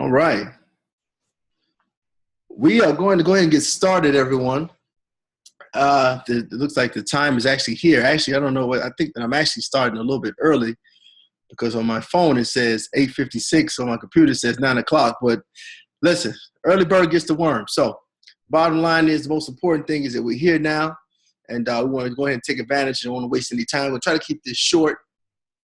All right. We are going to go ahead and get started, everyone. It looks like the time is actually here. Actually, I don't know what, I think that I'm actually starting a little bit early because on my phone it says 8:56, on my computer it says 9 o'clock. But listen, early bird gets the worm. So bottom line is the most important thing is that we're here now, and we want to go ahead and take advantage. I don't want to waste any time. We'll try to keep this short,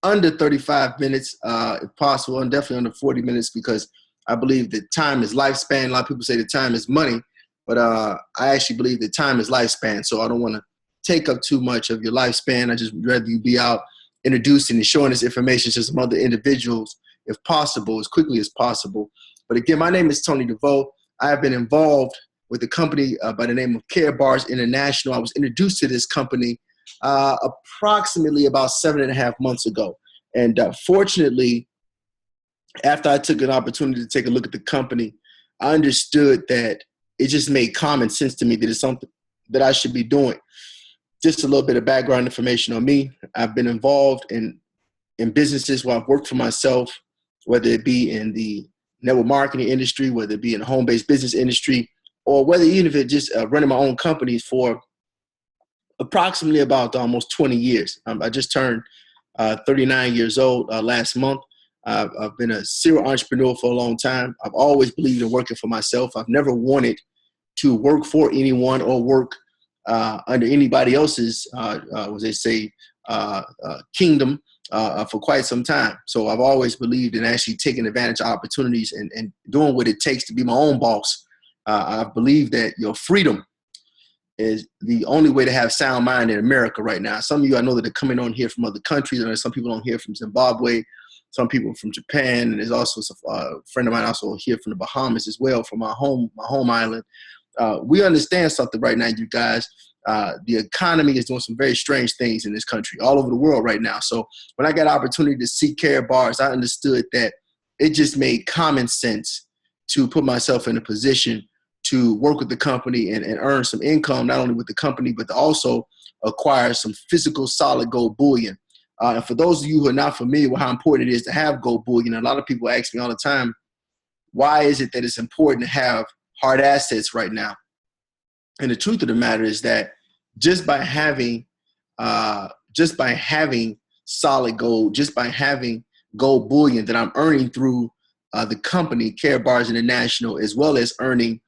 under 35 minutes if possible, and definitely under 40 minutes because I believe that time is lifespan. A lot of people say that time is money, but I actually believe that time is lifespan. So I don't want to take up too much of your lifespan. I just would rather you be out introducing and showing this information to some other individuals, if possible, as quickly as possible. But again, my name is Tony DeVoe. I have been involved with a company by the name of Karatbars International. I was introduced to this company approximately about 7.5 months ago. And fortunately, after I took an opportunity to take a look at the company, I understood that it just made common sense to me that it's something that I should be doing. Just a little bit of background information on me. I've been involved in businesses where I've worked for myself, whether it be in the network marketing industry, whether it be in the home-based business industry, or whether even if it's just running my own companies for approximately about almost 20 years. I just turned 39 years old last month. I've been a serial entrepreneur for a long time. I've always believed in working for myself. I've never wanted to work for anyone or work under anybody else's, as they say, kingdom for quite some time. So I've always believed in actually taking advantage of opportunities and doing what it takes to be my own boss. I believe that your freedom is the only way to have sound mind in America right now. Some of you I know that are coming on here from other countries, and there's some people on here from Zimbabwe, some people from Japan, and there's also a friend of mine also here from the Bahamas as well, from my home island. We understand something right now, you guys. The economy is doing some very strange things in this country, all over the world right now. So when I got an opportunity to see Karatbars, I understood that it just made common sense to put myself in a position to work with the company and earn some income, not only with the company, but to also acquire some physical solid gold bullion. And for those of you who are not familiar with how important it is to have gold bullion, a lot of people ask me all the time, why is it that it's important to have hard assets right now? And the truth of the matter is that just by having solid gold, just by having gold bullion that I'm earning through the company, Karatbars International, as well as earning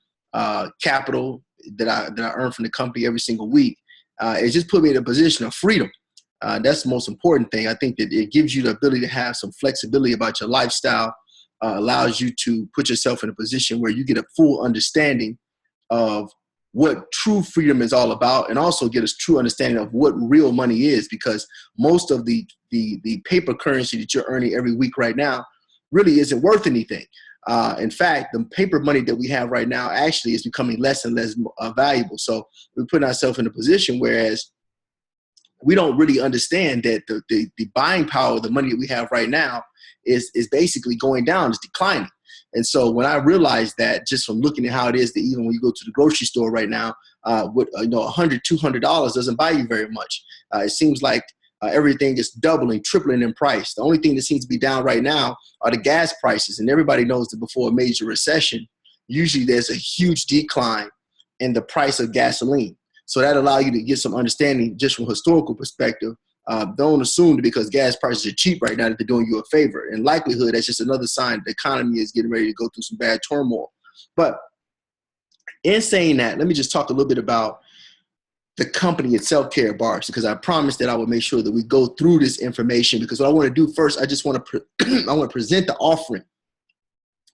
capital that I earn from the company every single week, it just put me in a position of freedom. That's the most important thing. I think that it gives you the ability to have some flexibility about your lifestyle, allows you to put yourself in a position where you get a full understanding of what true freedom is all about, and also get a true understanding of what real money is, because most of the paper currency that you're earning every week right now really isn't worth anything. In fact, the paper money that we have right now actually is becoming less and less valuable. So we're putting ourselves in a position whereas we don't really understand that the buying power of the money that we have right now is basically going down, it's declining. And so when I realized that, just from looking at how it is that even when you go to the grocery store right now, with $100, $200 doesn't buy you very much. It seems like everything is doubling, tripling in price. The only thing that seems to be down right now are the gas prices. And everybody knows that before a major recession, usually there's a huge decline in the price of gasoline. So that allows you to get some understanding just from a historical perspective. Don't assume that because gas prices are cheap right now that they're doing you a favor. In likelihood, that's just another sign the economy is getting ready to go through some bad turmoil. But in saying that, let me just talk a little bit about the company itself, Karatbars, because I promised that I would make sure that we go through this information, because what I want to do first, I just want to I want to present the offering.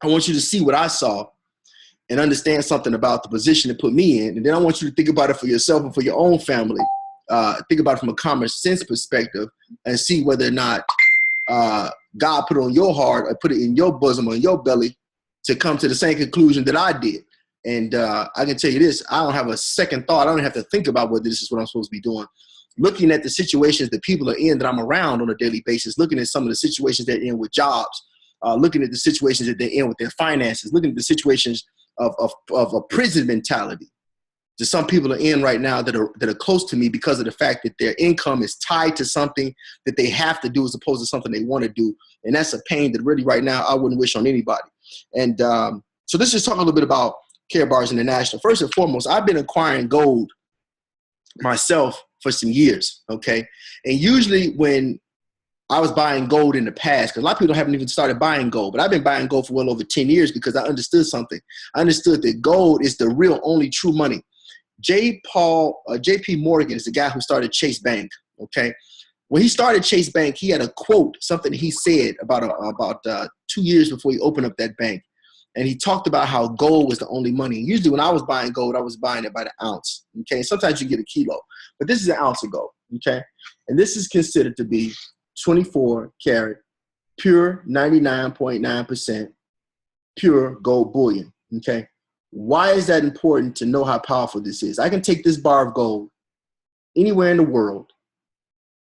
I want you to see what I saw and understand something about the position it put me in. And then I want you to think about it for yourself and for your own family. Think about it from a common sense perspective and see whether or not God put it on your heart or put it in your bosom or in your belly to come to the same conclusion that I did. And I can tell you this, I don't have a second thought. I don't have to think about whether this is what I'm supposed to be doing. Looking at the situations that people are in that I'm around on a daily basis, looking at some of the situations they're in with jobs, looking at the situations that they're in with their finances, looking at the situations of a prison mentality that some people are in right now that are close to me because of the fact that their income is tied to something that they have to do as opposed to something they want to do. And that's a pain that really right now I wouldn't wish on anybody. And so let's just talk a little bit about Karatbars International. First and foremost, I've been acquiring gold myself for some years, okay? And usually when I was buying gold in the past, because a lot of people haven't even started buying gold, but I've been buying gold for well over 10 years because I understood something. I understood that gold is the real only true money. J.P. Morgan is the guy who started Chase Bank, okay? When he started Chase Bank, he had a quote, something he said about 2 years before he opened up that bank. And he talked about how gold was the only money. Usually when I was buying gold, I was buying it by the ounce, okay? Sometimes you get a kilo, but this is an ounce of gold, okay? And this is considered to be 24 karat, pure 99.9% pure gold bullion, okay? Why is that important to know how powerful this is? I can take this bar of gold anywhere in the world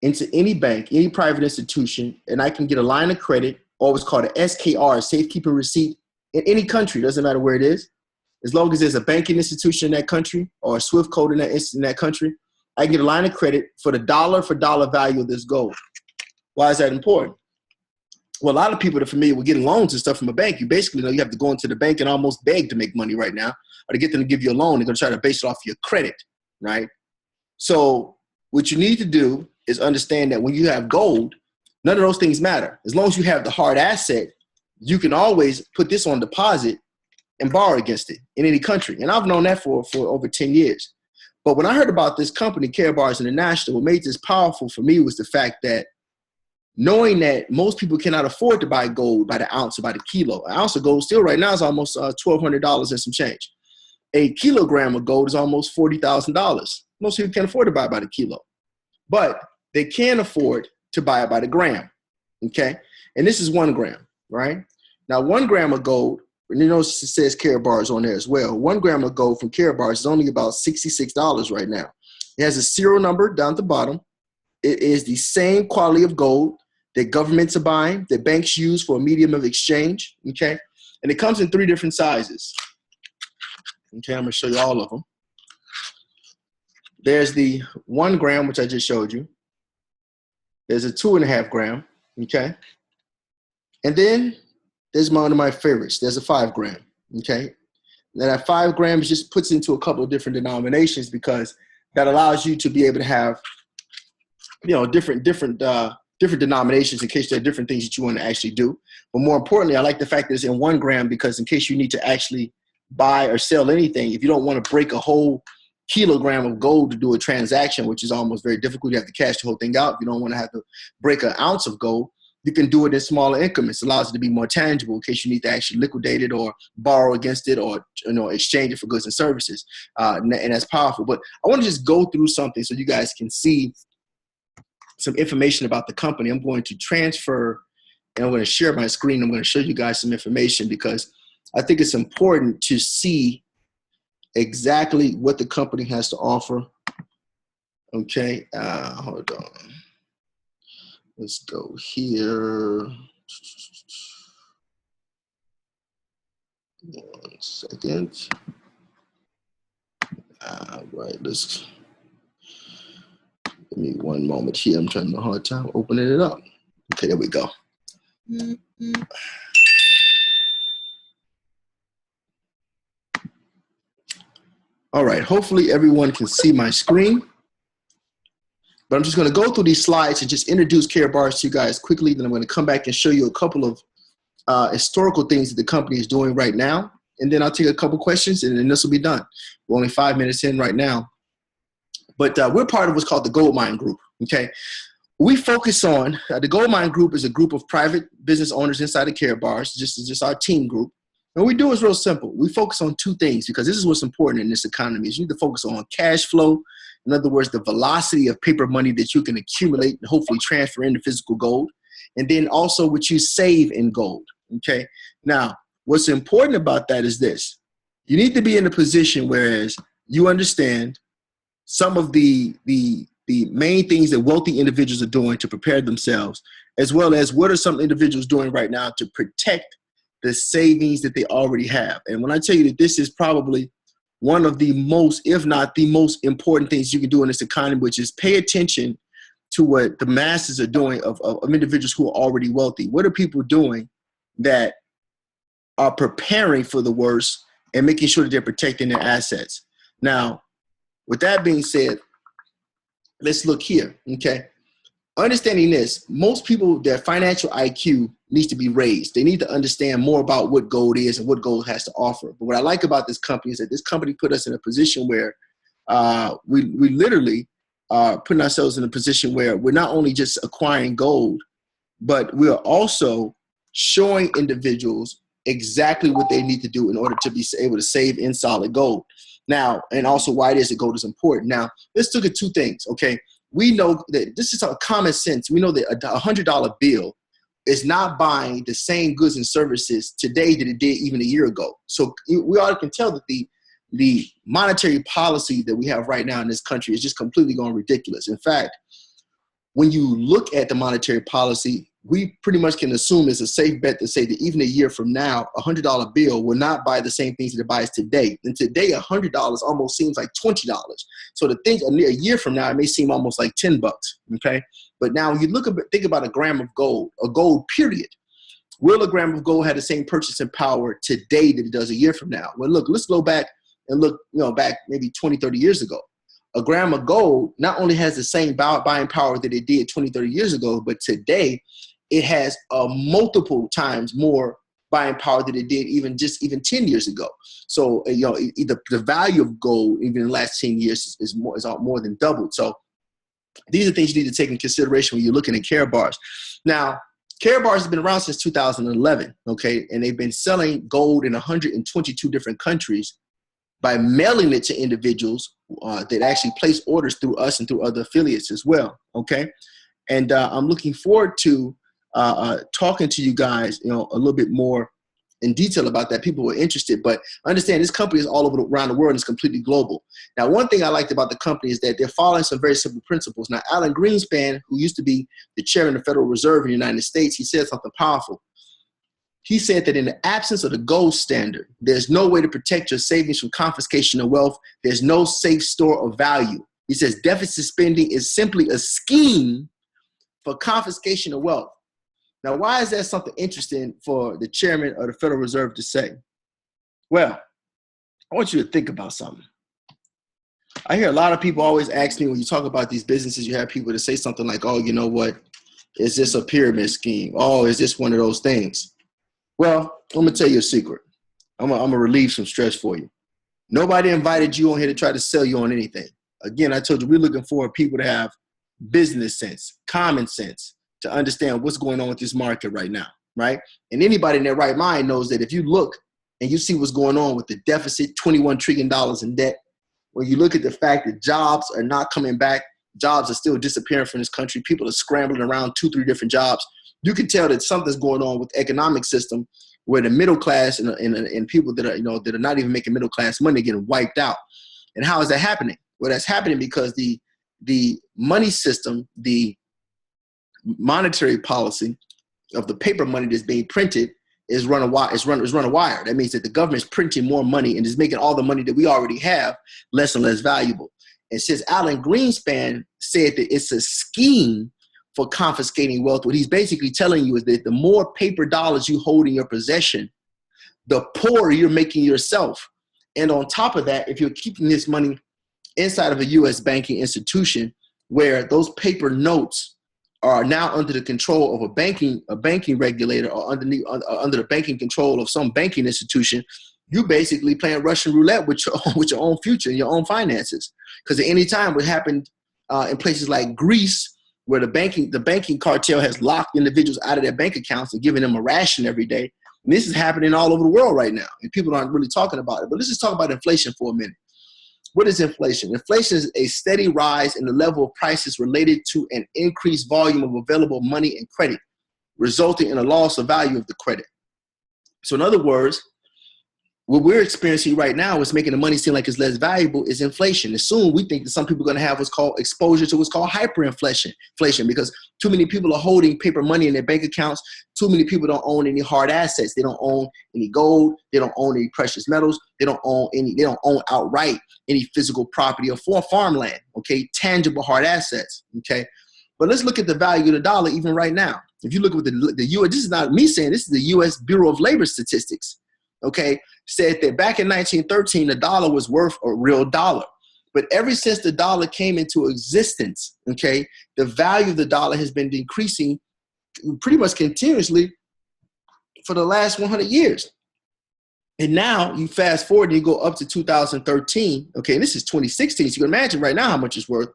into any bank, any private institution, and I can get a line of credit, or what's called an SKR, safekeeping receipt, in any country. Doesn't matter where it is. As long as there's a banking institution in that country or a SWIFT code in that country, I can get a line of credit for the dollar for dollar value of this gold. Why is that important? Well, a lot of people that are familiar with getting loans and stuff from a bank, you basically know you have to go into the bank and almost beg to make money right now, or to get them to give you a loan. They're going to try to base it off your credit, right? So what you need to do is understand that when you have gold, none of those things matter. As long as you have the hard asset, you can always put this on deposit and borrow against it in any country. And I've known that for over 10 years. But when I heard about this company, Karatbars International, what made this powerful for me was the fact that knowing that most people cannot afford to buy gold by the ounce or by the kilo. An ounce of gold still right now is almost $1,200 and some change. A kilogram of gold is almost $40,000. Most people can't afford to buy it by the kilo. But they can afford to buy it by the gram, okay? And this is 1 gram, right? Now, 1 gram of gold, and you notice it says Karatbars on there as well. 1 gram of gold from Karatbars is only about $66 right now. It has a serial number down at the bottom. It is the same quality of gold that governments are buying, that banks use for a medium of exchange, okay? And it comes in 3 different sizes. Okay, I'm gonna show you all of them. There's the 1 gram, which I just showed you. There's a 2.5 gram, okay? And then there's one of my favorites. There's a 5 gram, okay? Now that 5 grams just puts into a couple of different denominations because that allows you to be able to have, you know, different denominations in case there are different things that you want to actually do. But more importantly, I like the fact that it's in 1 gram because in case you need to actually buy or sell anything, if you don't want to break a whole kilogram of gold to do a transaction, which is almost very difficult, you have to cash the whole thing out. You don't want to have to break an ounce of gold. You can do it in smaller increments. It allows it to be more tangible in case you need to actually liquidate it or borrow against it or, you know, exchange it for goods and services. And that's powerful. But I want to just go through something so you guys can see some information about the company. I'm going to transfer and I'm going to share my screen. I'm going to show you guys some information because I think it's important to see exactly what the company has to offer. Okay, hold on. Let's go here. 1 second. Right, let's give me 1 moment here. I'm trying a hard time opening it up. Okay, there we go. All right, hopefully everyone can see my screen. But I'm just going to go through these slides and just introduce Karatbars to you guys quickly. Then I'm going to come back and show you a couple of historical things that the company is doing right now. And then I'll take a couple questions and then this will be done. We're only 5 minutes in right now. But we're part of what's called the Gold Mine Group, okay? We focus on, the Gold Mine Group is a group of private business owners inside of Karatbars, just our team group. And what we do is real simple. We focus on 2 things because this is what's important in this economy is you need to focus on cash flow. In other words, the velocity of paper money that you can accumulate and hopefully transfer into physical gold. And then also what you save in gold, okay? Now, what's important about that is this. You need to be in a position whereas you understand some of the main things that wealthy individuals are doing to prepare themselves, as well as what are some individuals doing right now to protect the savings that they already have. And when I tell you that this is probably one of the most, if not the most important things you can do in this economy, which is pay attention to what the masses are doing of individuals who are already wealthy. What are people doing that are preparing for the worst and making sure that they're protecting their assets. Now, with that being said, let's look here, okay? Understanding this, most people, their financial IQ needs to be raised. They need to understand more about what gold is and what gold has to offer. But what I like about this company is that this company put us in a position where we literally are putting ourselves in a position where we're not only just acquiring gold, but we're also showing individuals exactly what they need to do in order to be able to save in solid gold. Now, and also why it is that gold is important. Now, let's look at two things, okay? We know that this is a common sense. We know that a $100 bill is not buying the same goods and services today that it did even a year ago. So we all can tell that the monetary policy that we have right now in this country is just completely going ridiculous. In fact, when you look at the monetary policy, we pretty much can assume it's a safe bet to say that even a year from now, a $100 bill will not buy the same things that it buys today. And today, $100 almost seems like $20. So the thing, a year from now, it may seem almost like $10, okay? But now when you think about a gram of gold, a gold period, will a gram of gold have the same purchasing power today that it does a year from now? Well, look, let's go back and look, back maybe 20, 30 years ago. A gram of gold not only has the same buying power that it did 20, 30 years ago, but today it has multiple times more buying power than it did even 10 years ago. So, the value of gold even in the last 10 years is more than doubled. So these are things you need to take in consideration when you're looking at Karatbars. Now, Karatbars has been around since 2011, okay? And they've been selling gold in 122 different countries by mailing it to individuals that actually place orders through us and through other affiliates as well, okay? And I'm looking forward to talking to you guys, a little bit more in detail about that. People were interested, but understand this company is all over around the world and it's completely global. Now, one thing I liked about the company is that they're following some very simple principles. Now, Alan Greenspan, who used to be the chairman of the Federal Reserve in the United States, he said something powerful. He said that in the absence of the gold standard, there's no way to protect your savings from confiscation of wealth. There's no safe store of value. He says deficit spending is simply a scheme for confiscation of wealth. Now, why is that something interesting for the chairman of the Federal Reserve to say? Well, I want you to think about something. I hear a lot of people always ask me when you talk about these businesses, you have people to say something like, oh, you know what? Is this a pyramid scheme? Oh, is this one of those things? Well, I'm going to tell you a secret. I'm going to relieve some stress for you. Nobody invited you on here to try to sell you on anything. Again, I told you we're looking for people to have business sense, common sense, to understand what's going on with this market right now, right? And anybody in their right mind knows that if you look and you see what's going on with the deficit, $21 trillion in debt, when you look at the fact that jobs are not coming back, jobs are still disappearing from this country, people are scrambling around 2-3 different jobs, you can tell that something's going on with the economic system where the middle class and people that are, that are not even making middle class money are getting wiped out. And how is that happening? Well, that's happening because the money system, the monetary policy of the paper money that's being printed is run a wire. That means that the government is printing more money and is making all the money that we already have less and less valuable. And since Alan Greenspan said that it's a scheme for confiscating wealth, what he's basically telling you is that the more paper dollars you hold in your possession, the poorer you're making yourself. And on top of that, if you're keeping this money inside of a U.S. banking institution where those paper notes are now under the control of a banking regulator or under the banking control of some banking institution, you basically playing Russian roulette with your own future and your own finances. Because at any time, what happened in places like Greece, where the banking cartel has locked individuals out of their bank accounts and giving them a ration every day. And this is happening all over the world right now, and people aren't really talking about it. But let's just talk about inflation for a minute. What is inflation? Inflation is a steady rise in the level of prices related to an increased volume of available money and credit, resulting in a loss of value of the credit. So in other words, what we're experiencing right now is making the money seem like it's less valuable is inflation. And soon we think that some people are going to have what's called exposure to what's called hyperinflation, because too many people are holding paper money in their bank accounts. Too many people don't own any hard assets. They don't own any gold. They don't own any precious metals. They don't own outright any physical property or farmland, okay? Tangible hard assets, okay? But let's look at the value of the dollar even right now. If you look at the U.S., this is not me saying, this is the U.S. Bureau of Labor Statistics. okay, said that back in 1913, the dollar was worth a real dollar. But ever since the dollar came into existence, okay, the value of the dollar has been decreasing pretty much continuously for the last 100 years. And now you fast forward and you go up to 2013, okay, and this is 2016, so you can imagine right now how much it's worth.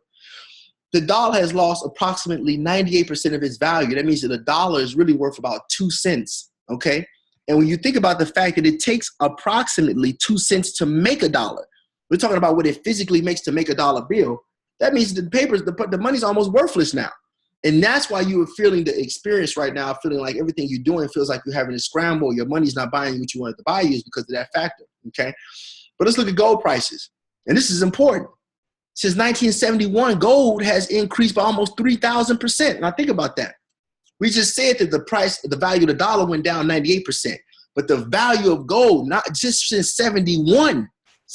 The dollar has lost approximately 98% of its value. That means that a dollar is really worth about 2 cents, okay? And when you think about the fact that it takes approximately 2 cents to make a dollar, we're talking about what it physically makes to make a dollar bill, that means the papers, the money's almost worthless now. And that's why you are feeling the experience right now, feeling like everything you're doing feels like you're having to scramble. Your money's not buying you what you wanted to buy you is because of that factor, okay? But let's look at gold prices. And this is important. Since 1971, gold has increased by almost 3,000%. Now think about that. We just said that the value of the dollar went down 98%. But the value of gold, not just since 71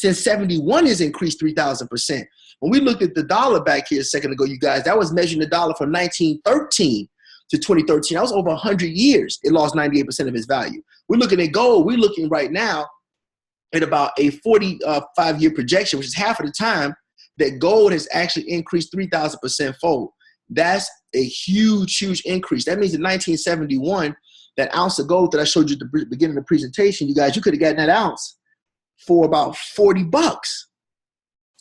has increased 3,000%. When we looked at the dollar back here a second ago, you guys, that was measuring the dollar from 1913 to 2013. That was over 100 years. It lost 98% of its value. We're looking at gold. We're looking right now at about a 45-year projection, which is half of the time that gold has actually increased 3,000% fold. That's a huge, huge increase. That means in 1971, that ounce of gold that I showed you at the beginning of the presentation, you guys, you could have gotten that ounce for about 40 bucks.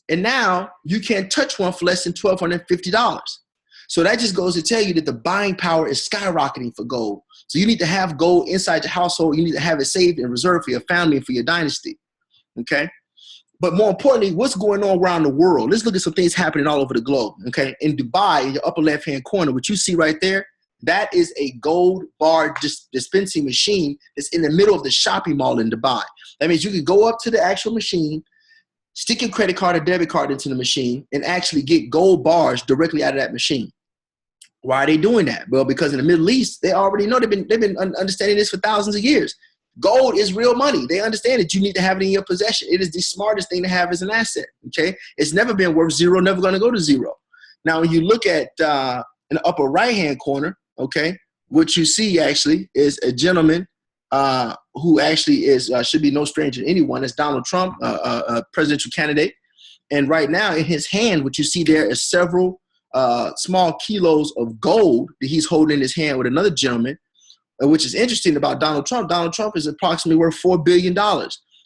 And now you can't touch one for less than $1,250. So that just goes to tell you that the buying power is skyrocketing for gold. So you need to have gold inside your household. You need to have it saved and reserved for your family and for your dynasty, okay? But more importantly, what's going on around the world? Let's look at some things happening all over the globe, okay? In Dubai, in your upper left-hand corner, what you see right there, that is a gold bar dispensing machine that's in the middle of the shopping mall in Dubai. That means you can go up to the actual machine, stick your credit card or debit card into the machine, and actually get gold bars directly out of that machine. Why are they doing that? Well, because in the Middle East, they already know they've been understanding this for thousands of years. Gold is real money. They understand that you need to have it in your possession. It is the smartest thing to have as an asset, okay? It's never been worth zero, never going to go to zero. Now, when you look at in the upper right-hand corner, okay, what you see actually is a gentleman who actually is should be no stranger to anyone. It's Donald Trump, a presidential candidate. And right now in his hand, what you see there is several small kilos of gold that he's holding in his hand with another gentleman. Which is interesting about Donald Trump. Donald Trump is approximately worth $4 billion.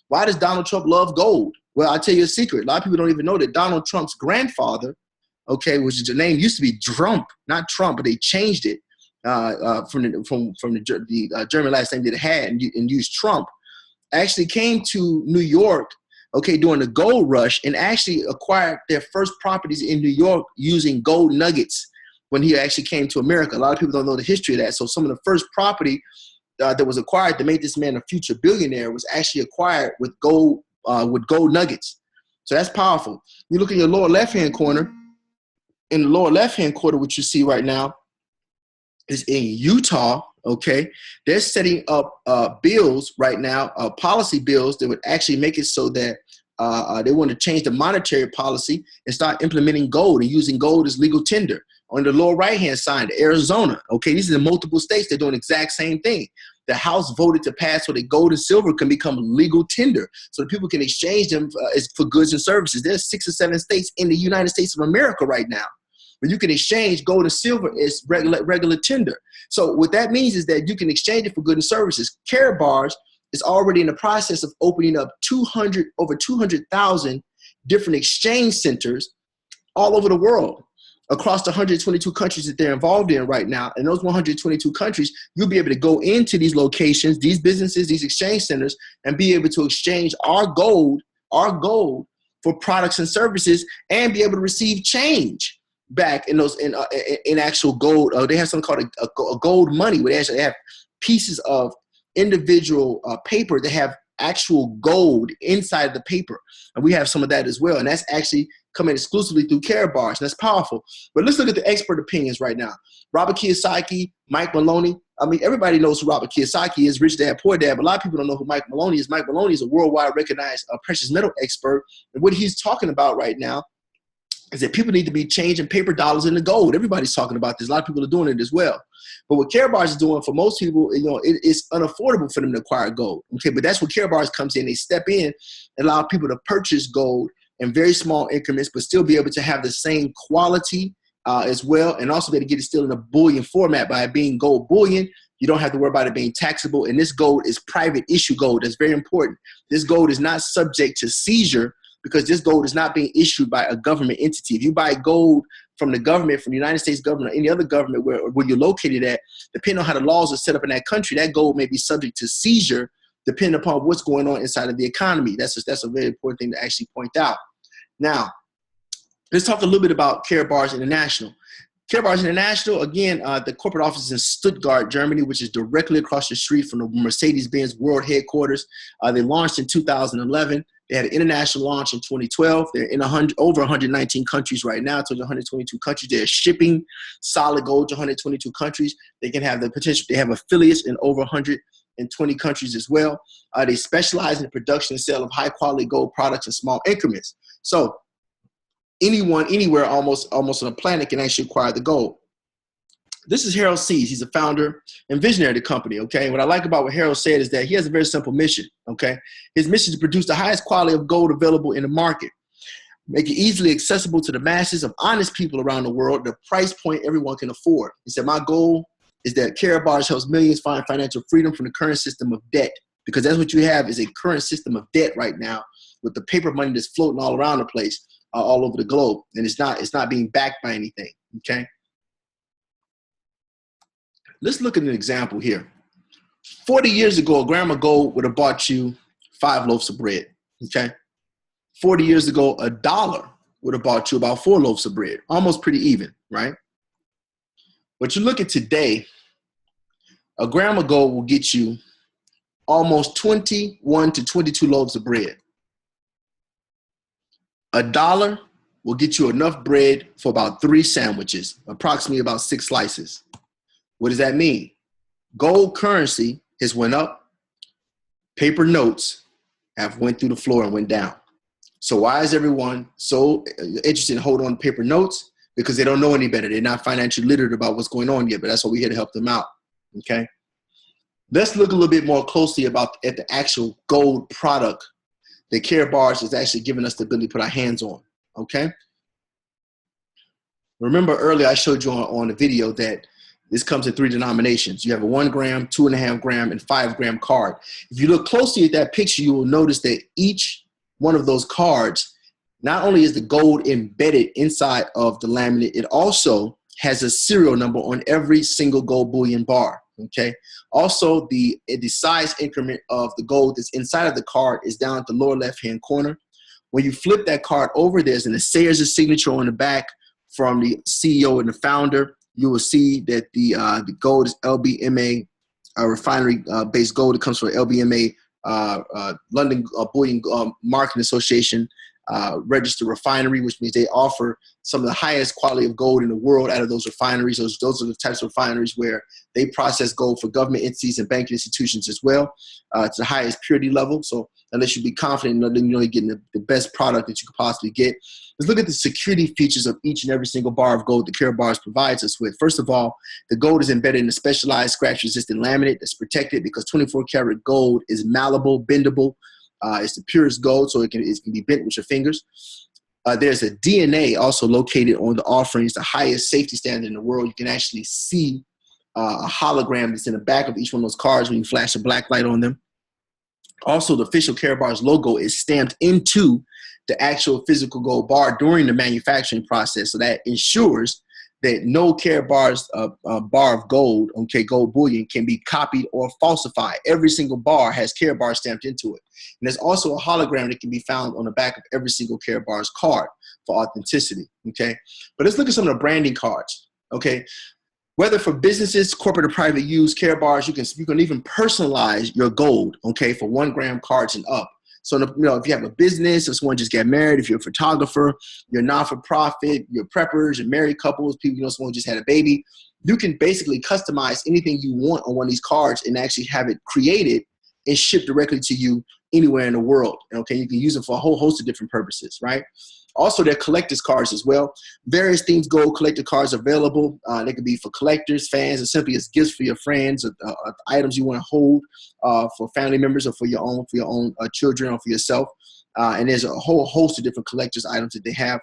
Why does Donald Trump love gold? Well, I'll tell you a secret. A lot of people don't even know that Donald Trump's grandfather, okay, which is the name used to be Trump, not Trump, but they changed it from the German last name that it had and used Trump, actually came to New York, okay, during the gold rush and actually acquired their first properties in New York using gold nuggets. When he actually came to America. A lot of people don't know the history of that. So some of the first property that was acquired to make this man a future billionaire was actually acquired with gold nuggets. So that's powerful. You look in your lower left-hand corner. In the lower left-hand corner, what you see right now is in Utah, okay? They're setting up bills right now, policy bills that would actually make it so that they want to change the monetary policy and start implementing gold and using gold as legal tender. On the lower right-hand side, Arizona, okay, these are the multiple states. They're doing the exact same thing. The House voted to pass so that gold and silver can become legal tender so that people can exchange them for goods and services. There's 6 or 7 states in the United States of America right now where you can exchange gold and silver as regular tender. So what that means is that you can exchange it for goods and services. Karatbars is already in the process of opening up over 200,000 different exchange centers all over the world, across the 122 countries that they're involved in right now. And those 122 countries, you'll be able to go into these locations, these businesses, these exchange centers, and be able to exchange our gold for products and services and be able to receive change back in those in actual gold. They have something called a gold money, where they actually have pieces of individual paper that have actual gold inside the paper. And we have some of that as well. And that's actually coming exclusively through Karatbars, and that's powerful. But let's look at the expert opinions right now. Robert Kiyosaki, Mike Maloney. I mean, everybody knows who Robert Kiyosaki is, Rich Dad, Poor Dad, but a lot of people don't know who Mike Maloney is. Mike Maloney is a worldwide recognized precious metal expert. And what he's talking about right now is that people need to be changing paper dollars into gold. Everybody's talking about this. A lot of people are doing it as well. But what Karatbars is doing for most people, it's unaffordable for them to acquire gold. Okay, but that's where Karatbars comes in. They step in and allow people to purchase gold in very small increments, but still be able to have the same quality as well, and also be able to get it still in a bullion format. By being gold bullion, you don't have to worry about it being taxable. And this gold is private issue gold. That's very important. This gold is not subject to seizure, because this gold is not being issued by a government entity. If you buy gold from the government, from the United States government or any other government where you're located at, depending on how the laws are set up in that country, that gold may be subject to seizure depending upon what's going on inside of the economy. That's a very important thing to actually point out. Now, let's talk a little bit about Karatbars International. Karatbars International, again, the corporate office is in Stuttgart, Germany, which is directly across the street from the Mercedes-Benz world headquarters. They launched in 2011. They had an international launch in 2012. They're in over 119 countries right now, to 122 countries. They're shipping solid gold to 122 countries. They can have the potential. They have affiliates in over 120 countries as well. They specialize in the production and sale of high-quality gold products in small increments. So anyone, anywhere, almost on the planet can actually acquire the gold. This is Harold Seas. He's the founder and visionary of the company, okay? What I like about what Harold said is that he has a very simple mission, okay? His mission is to produce the highest quality of gold available in the market, make it easily accessible to the masses of honest people around the world at a price point everyone can afford. He said, my goal is that Karatbars helps millions find financial freedom from the current system of debt, because that's what you have, is a current system of debt right now with the paper money that's floating all around the place, all over the globe, and it's not being backed by anything, okay? Let's look at an example here. 40 years ago, a gram of gold would have bought you 5 loaves of bread, okay? 40 years ago, $1 would have bought you about 4 loaves of bread, almost pretty even, right? But you look at today, a gram of gold will get you almost 21 to 22 loaves of bread. $1 will get you enough bread for about 3 sandwiches, approximately about 6 slices. What does that mean? Gold currency has went up. Paper notes have went through the floor and went down. So why is everyone so interested in holding on to paper notes? Because they don't know any better. They're not financially literate about what's going on yet, but that's why we're here to help them out, okay? Let's look a little bit more closely at the actual gold product that Karatbars is actually giving us the ability to put our hands on, okay? Remember earlier I showed you on the video that this comes in 3 denominations. You have a 1 gram, 2.5 gram, and 5 gram card. If you look closely at that picture, you will notice that each one of those cards, not only is the gold embedded inside of the laminate, it also has a serial number on every single gold bullion bar, okay? Also, the size increment of the gold that's inside of the card is down at the lower left-hand corner. When you flip that card over, there's an assayer's signature on the back from the CEO and the founder. You will see that the gold is LBMA, refinery-based gold. It comes from LBMA, London Bullion Marketing Association registered refinery, which means they offer some of the highest quality of gold in the world out of those refineries. Those are the types of refineries where they process gold for government entities and banking institutions as well. It's the highest purity level. So unless you be confident in you're getting the best product that you could possibly get. Let's look at the security features of each and every single bar of gold that Karatbars provides us with. First of all, the gold is embedded in a specialized scratch-resistant laminate that's protected because 24-karat gold is malleable, bendable. It's the purest gold, so it can be bent with your fingers. There's a DNA also located on the offerings, the highest safety standard in the world. You can actually see a hologram that's in the back of each one of those cards when you flash a black light on them. Also, the official Karatbars logo is stamped into the actual physical gold bar during the manufacturing process. So that ensures that no Karatbars bar of gold, okay, gold bullion, can be copied or falsified. Every single bar has Karatbars stamped into it. And there's also a hologram that can be found on the back of every single Karatbars card for authenticity, okay? But let's look at some of the branding cards, okay? Whether for businesses, corporate or private use, Karatbars, you can even personalize your gold, okay, for 1 gram cards and up. So, if you have a business, if someone just got married, if you're a photographer, you're not-for-profit, you're preppers, you're married couples, people, someone just had a baby, you can basically customize anything you want on one of these cards and actually have it created and shipped directly to you anywhere in the world. Okay, you can use them for a whole host of different purposes, right? Also, they're collector's cards as well. Various things gold collector cards available. They could be for collectors, fans, or simply as gifts for your friends, or items you want to hold for family members, or for your own children, or for yourself. And there's a whole host of different collector's items that they have.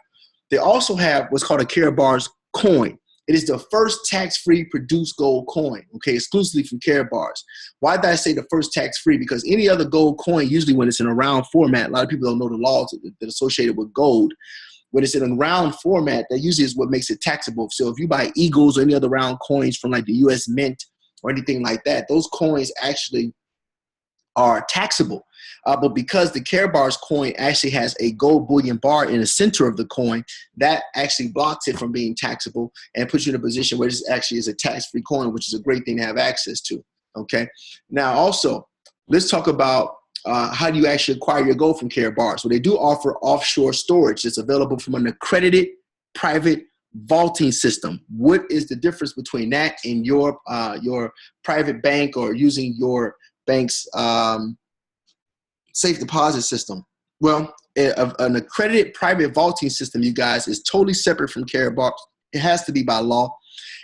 They also have what's called a Karatbars coin. It is the first tax-free produced gold coin, okay, exclusively from Karatbars. Why did I say the first tax-free? Because any other gold coin, usually when it's in a round format, a lot of people don't know the laws that are associated with gold. When it's in a round format, that usually is what makes it taxable. So if you buy Eagles or any other round coins from like the U.S. Mint or anything like that, those coins actually are taxable. But because the Karatbars coin actually has a gold bullion bar in the center of the coin, that actually blocks it from being taxable and puts you in a position where this actually is a tax-free coin, which is a great thing to have access to. Okay. Now, also, let's talk about how do you actually acquire your gold from Karatbars. Well, they do offer offshore storage that's available from an accredited private vaulting system. What is the difference between that and your private bank or using your bank's safe deposit system? Well, an accredited private vaulting system, you guys, is totally separate from Karatbars. It has to be by law.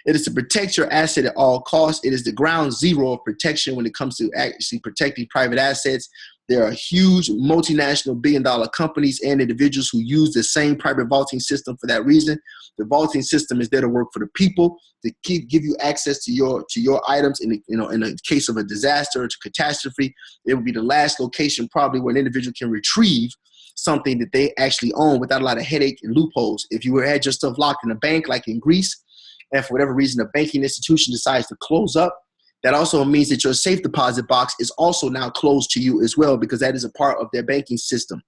It is to protect your asset at all costs. It is the ground zero of protection when it comes to actually protecting private assets. There are huge multinational billion-dollar companies and individuals who use the same private vaulting system for that reason. The vaulting system is there to work for the people, to give you access to your items in the case of a disaster or catastrophe. It would be the last location probably where an individual can retrieve something that they actually own without a lot of headache and loopholes. If you had your stuff locked in a bank like in Greece, and for whatever reason the banking institution decides to close up, that also means that your safe deposit box is also now closed to you as well, because that is a part of their banking system.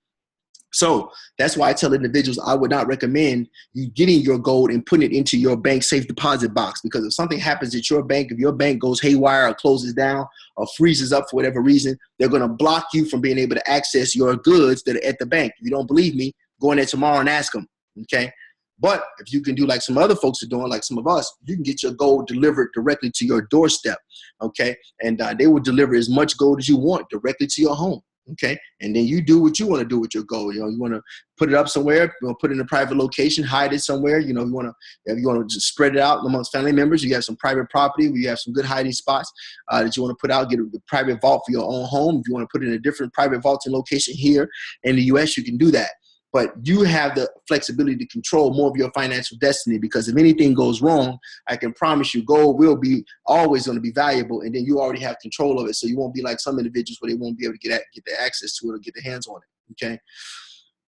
So that's why I tell individuals I would not recommend you getting your gold and putting it into your bank safe deposit box, because if something happens at your bank, if your bank goes haywire or closes down or freezes up for whatever reason, they're going to block you from being able to access your goods that are at the bank. If you don't believe me, go in there tomorrow and ask them, okay? But if you can do like some other folks are doing, like some of us, you can get your gold delivered directly to your doorstep, okay? And they will deliver as much gold as you want directly to your home, okay? And then you do what you want to do with your gold. You know, you want to put it up somewhere, put it in a private location, hide it somewhere. You know, if you want to just spread it out amongst family members, you have some private property where you have some good hiding spots that you want to put out, get a private vault for your own home. If you want to put it in a different private vaulting location here in the U.S., you can do that. But you have the flexibility to control more of your financial destiny, because if anything goes wrong, I can promise you gold will be always going to be valuable, and then you already have control of it. So you won't be like some individuals where they won't be able to get the access to it or get their hands on it, okay?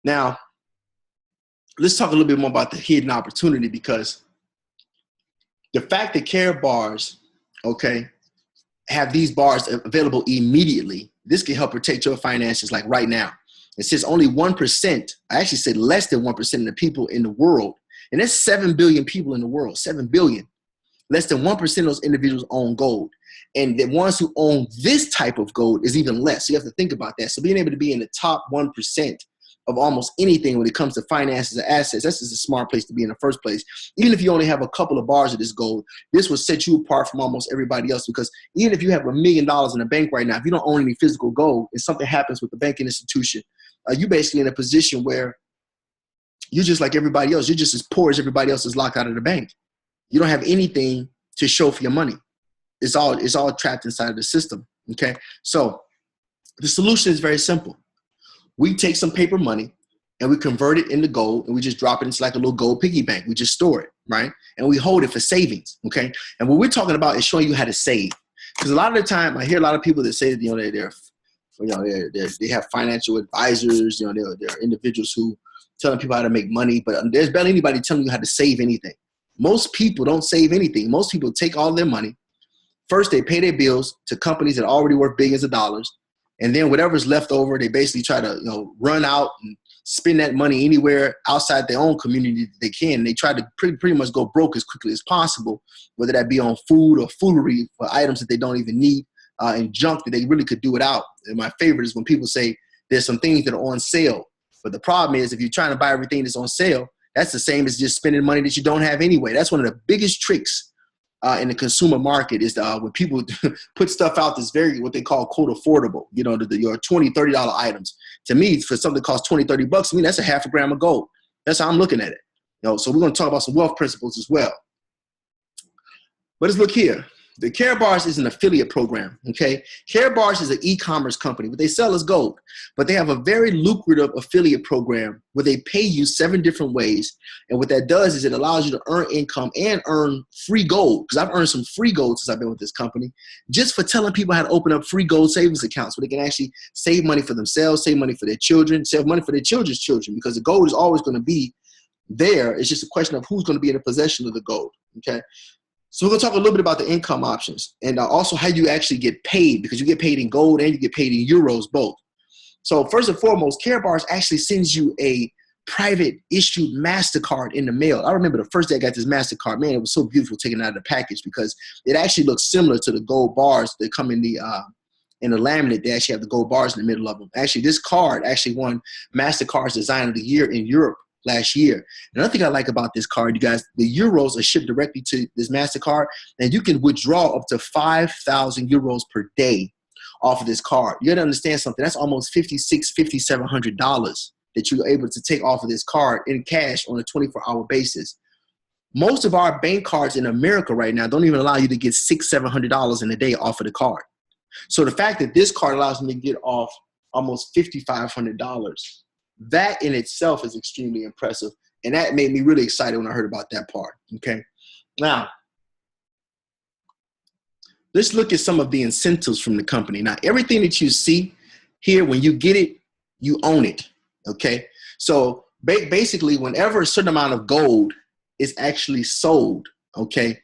Now, let's talk a little bit more about the hidden opportunity, because the fact that Karatbars, okay, have these bars available immediately, this can help protect your finances like right now. It says only 1%, I actually said less than 1% of the people in the world, and there's 7 billion people in the world, 7 billion. Less than 1% of those individuals own gold. And the ones who own this type of gold is even less. So you have to think about that. So being able to be in the top 1% of almost anything when it comes to finances and assets, that's just a smart place to be in the first place. Even if you only have a couple of bars of this gold, this will set you apart from almost everybody else, because even if you have $1 million in the bank right now, if you don't own any physical gold and something happens with the banking institution, you're basically in a position where you're just like everybody else. You're just as poor as everybody else is locked out of the bank. You don't have anything to show for your money. It's all trapped inside of the system, okay? So the solution is very simple. We take some paper money and we convert it into gold, and we just drop it into like a little gold piggy bank. We just store it, right? And we hold it for savings, okay? And what we're talking about is showing you how to save. Because a lot of the time I hear a lot of people that say that, they have financial advisors, they're individuals who telling people how to make money, but there's barely anybody telling you how to save anything. Most people don't save anything. Most people take all their money. First, they pay their bills to companies that are already worth billions of dollars. And then whatever's left over, they basically try to run out and spend that money anywhere outside their own community that they can. They try to pretty much go broke as quickly as possible, whether that be on food or foolery for items that they don't even need. And junk that they really could do without. And my favorite is when people say there's some things that are on sale. But the problem is, if you're trying to buy everything that's on sale, that's the same as just spending money that you don't have anyway. That's one of the biggest tricks in the consumer market is when people put stuff out that's very, what they call quote affordable, you know, your $20, $30 items. To me, for something that costs $20, $30, to me, that's a half a gram of gold. That's how I'm looking at it. You know, so we're going to talk about some wealth principles as well. But let's look here. The Karatbars is an affiliate program, okay? Karatbars is an e-commerce company. What they sell is gold, but they have a very lucrative affiliate program where they pay you 7 different ways. And what that does is it allows you to earn income and earn free gold, because I've earned some free gold since I've been with this company, just for telling people how to open up free gold savings accounts where they can actually save money for themselves, save money for their children, save money for their children's children, because the gold is always going to be there. It's just a question of who's going to be in the possession of the gold, okay? So we're going to talk a little bit about the income options and also how you actually get paid, because you get paid in gold and you get paid in euros both. So first and foremost, Karatbars actually sends you a private issued MasterCard in the mail. I remember the first day I got this MasterCard, man, it was so beautiful taking it out of the package because it actually looks similar to the gold bars that come in the laminate. They actually have the gold bars in the middle of them. Actually, this card actually won MasterCard's Design of the Year in Europe last year. Another thing I like about this card, you guys, the euros are shipped directly to this MasterCard, and you can withdraw up to 5,000 euros per day off of this card. You got to understand something. That's almost $5,700 that you're able to take off of this card in cash on a 24-hour basis. Most of our bank cards in America right now don't even allow you to get $600-700 in a day off of the card. So the fact that this card allows me to get off almost $5,500, that in itself is extremely impressive. And that made me really excited when I heard about that part, okay? Now, let's look at some of the incentives from the company. Now, everything that you see here, when you get it, you own it, okay? So basically, whenever a certain amount of gold is actually sold, okay,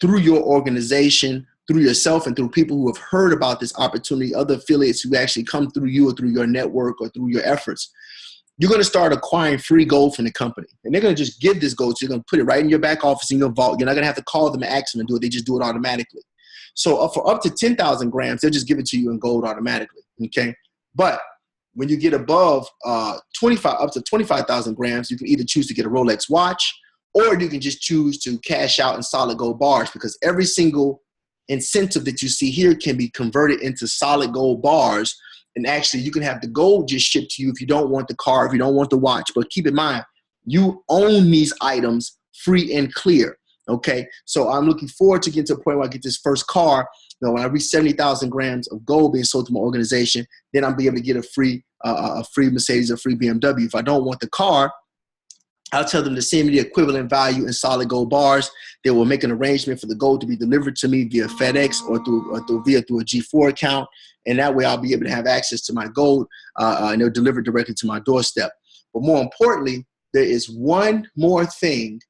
through your organization, through yourself, and through people who have heard about this opportunity, other affiliates who actually come through you or through your network or through your efforts, you're going to start acquiring free gold from the company. And they're going to just give this gold. So you're going to put it right in your back office in your vault. You're not going to have to call them and ask them to do it. They just do it automatically. So for up to 10,000 grams, they'll just give it to you in gold automatically, okay? But when you get above up to 25,000 grams, you can either choose to get a Rolex watch, or you can just choose to cash out in solid gold bars, because every single incentive that you see here can be converted into solid gold bars. And actually, you can have the gold just shipped to you if you don't want the car, if you don't want the watch. But keep in mind, you own these items free and clear, okay? So I'm looking forward to getting to a point where I get this first car. You know, when I reach 70,000 grams of gold being sold to my organization, then I'll be able to get a free Mercedes, a free BMW. If I don't want the car, I'll tell them to send me the equivalent value in solid gold bars. They will make an arrangement for the gold to be delivered to me via FedEx or through a G4 account. And that way I'll be able to have access to my gold and they'll deliver directly to my doorstep. But more importantly, there is one more thing.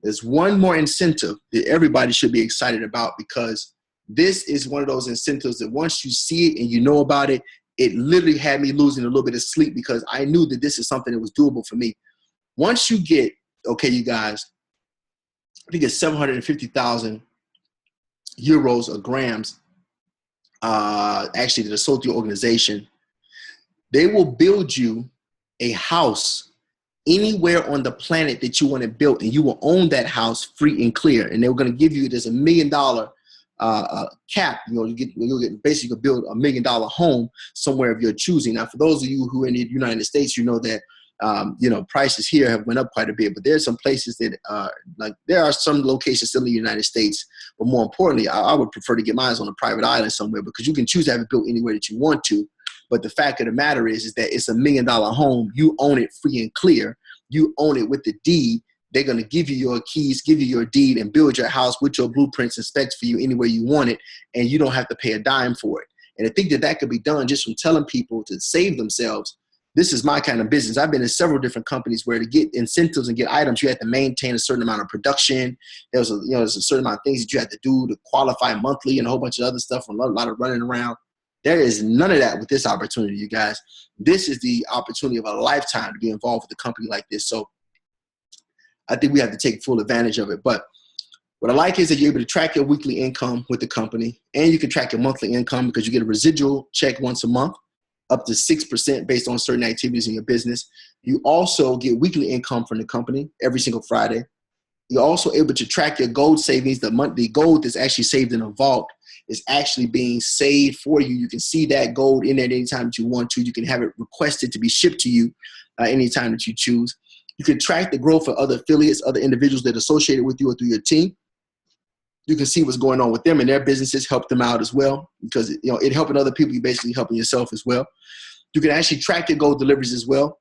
There's one more incentive that everybody should be excited about, because this is one of those incentives that once you see it and you know about it, it literally had me losing a little bit of sleep, because I knew that this is something that was doable for me. Once you get, okay, you guys, I think it's 750,000 euros or grams, actually, that are sold to your organization, they will build you a house anywhere on the planet that you want to build, and you will own that house free and clear. And they're going to give you, there's $1 million cap. You know, you'll get basically build $1 million home somewhere of your choosing. Now, for those of you who are in the United States, you know that you know, prices here have went up quite a bit, but there's some places that like there are some locations still in the United States, but more importantly, I would prefer to get mine on a private island somewhere, because you can choose to have it built anywhere that you want to. But the fact of the matter is that it's $1 million home. You own it free and clear. You own it with the deed. They're going to give you your keys, give you your deed, and build your house with your blueprints and specs for you anywhere you want it, and you don't have to pay a dime for it. And I think that that could be done just from telling people to save themselves. This is my kind of business. I've been in several different companies where to get incentives and get items, you have to maintain a certain amount of production. There's a certain amount of things that you have to do to qualify monthly and a whole bunch of other stuff, and a lot of running around. There is none of that with this opportunity, you guys. This is the opportunity of a lifetime to be involved with a company like this. So I think we have to take full advantage of it. But what I like is that you're able to track your weekly income with the company, and you can track your monthly income because you get a residual check once a month, up to 6% based on certain activities in your business. You also get weekly income from the company every single Friday. You're also able to track your gold savings. The gold that's actually saved in a vault is actually being saved for you. You can see that gold in there anytime that you want to. You can have it requested to be shipped to you anytime that you choose. You can track the growth of other affiliates, other individuals that are associated with you or through your team. You can see what's going on with them and their businesses, help them out as well, because it helping other people, you're basically helping yourself as well. You can actually track your gold deliveries as well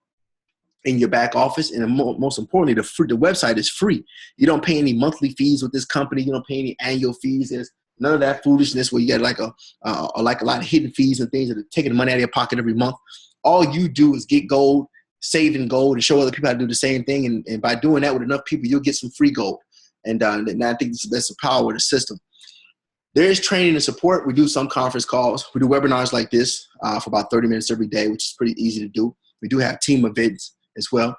in your back office. And most importantly, the website is free. You don't pay any monthly fees with this company. You don't pay any annual fees. There's none of that foolishness where you get like a lot of hidden fees and things that are taking money out of your pocket every month. All you do is get gold, save in gold, and show other people how to do the same thing. And by doing that with enough people, you'll get some free gold. And I think that's the power of the system. There is training and support. We do some conference calls. We do webinars like this for about 30 minutes every day, which is pretty easy to do. We do have team events as well.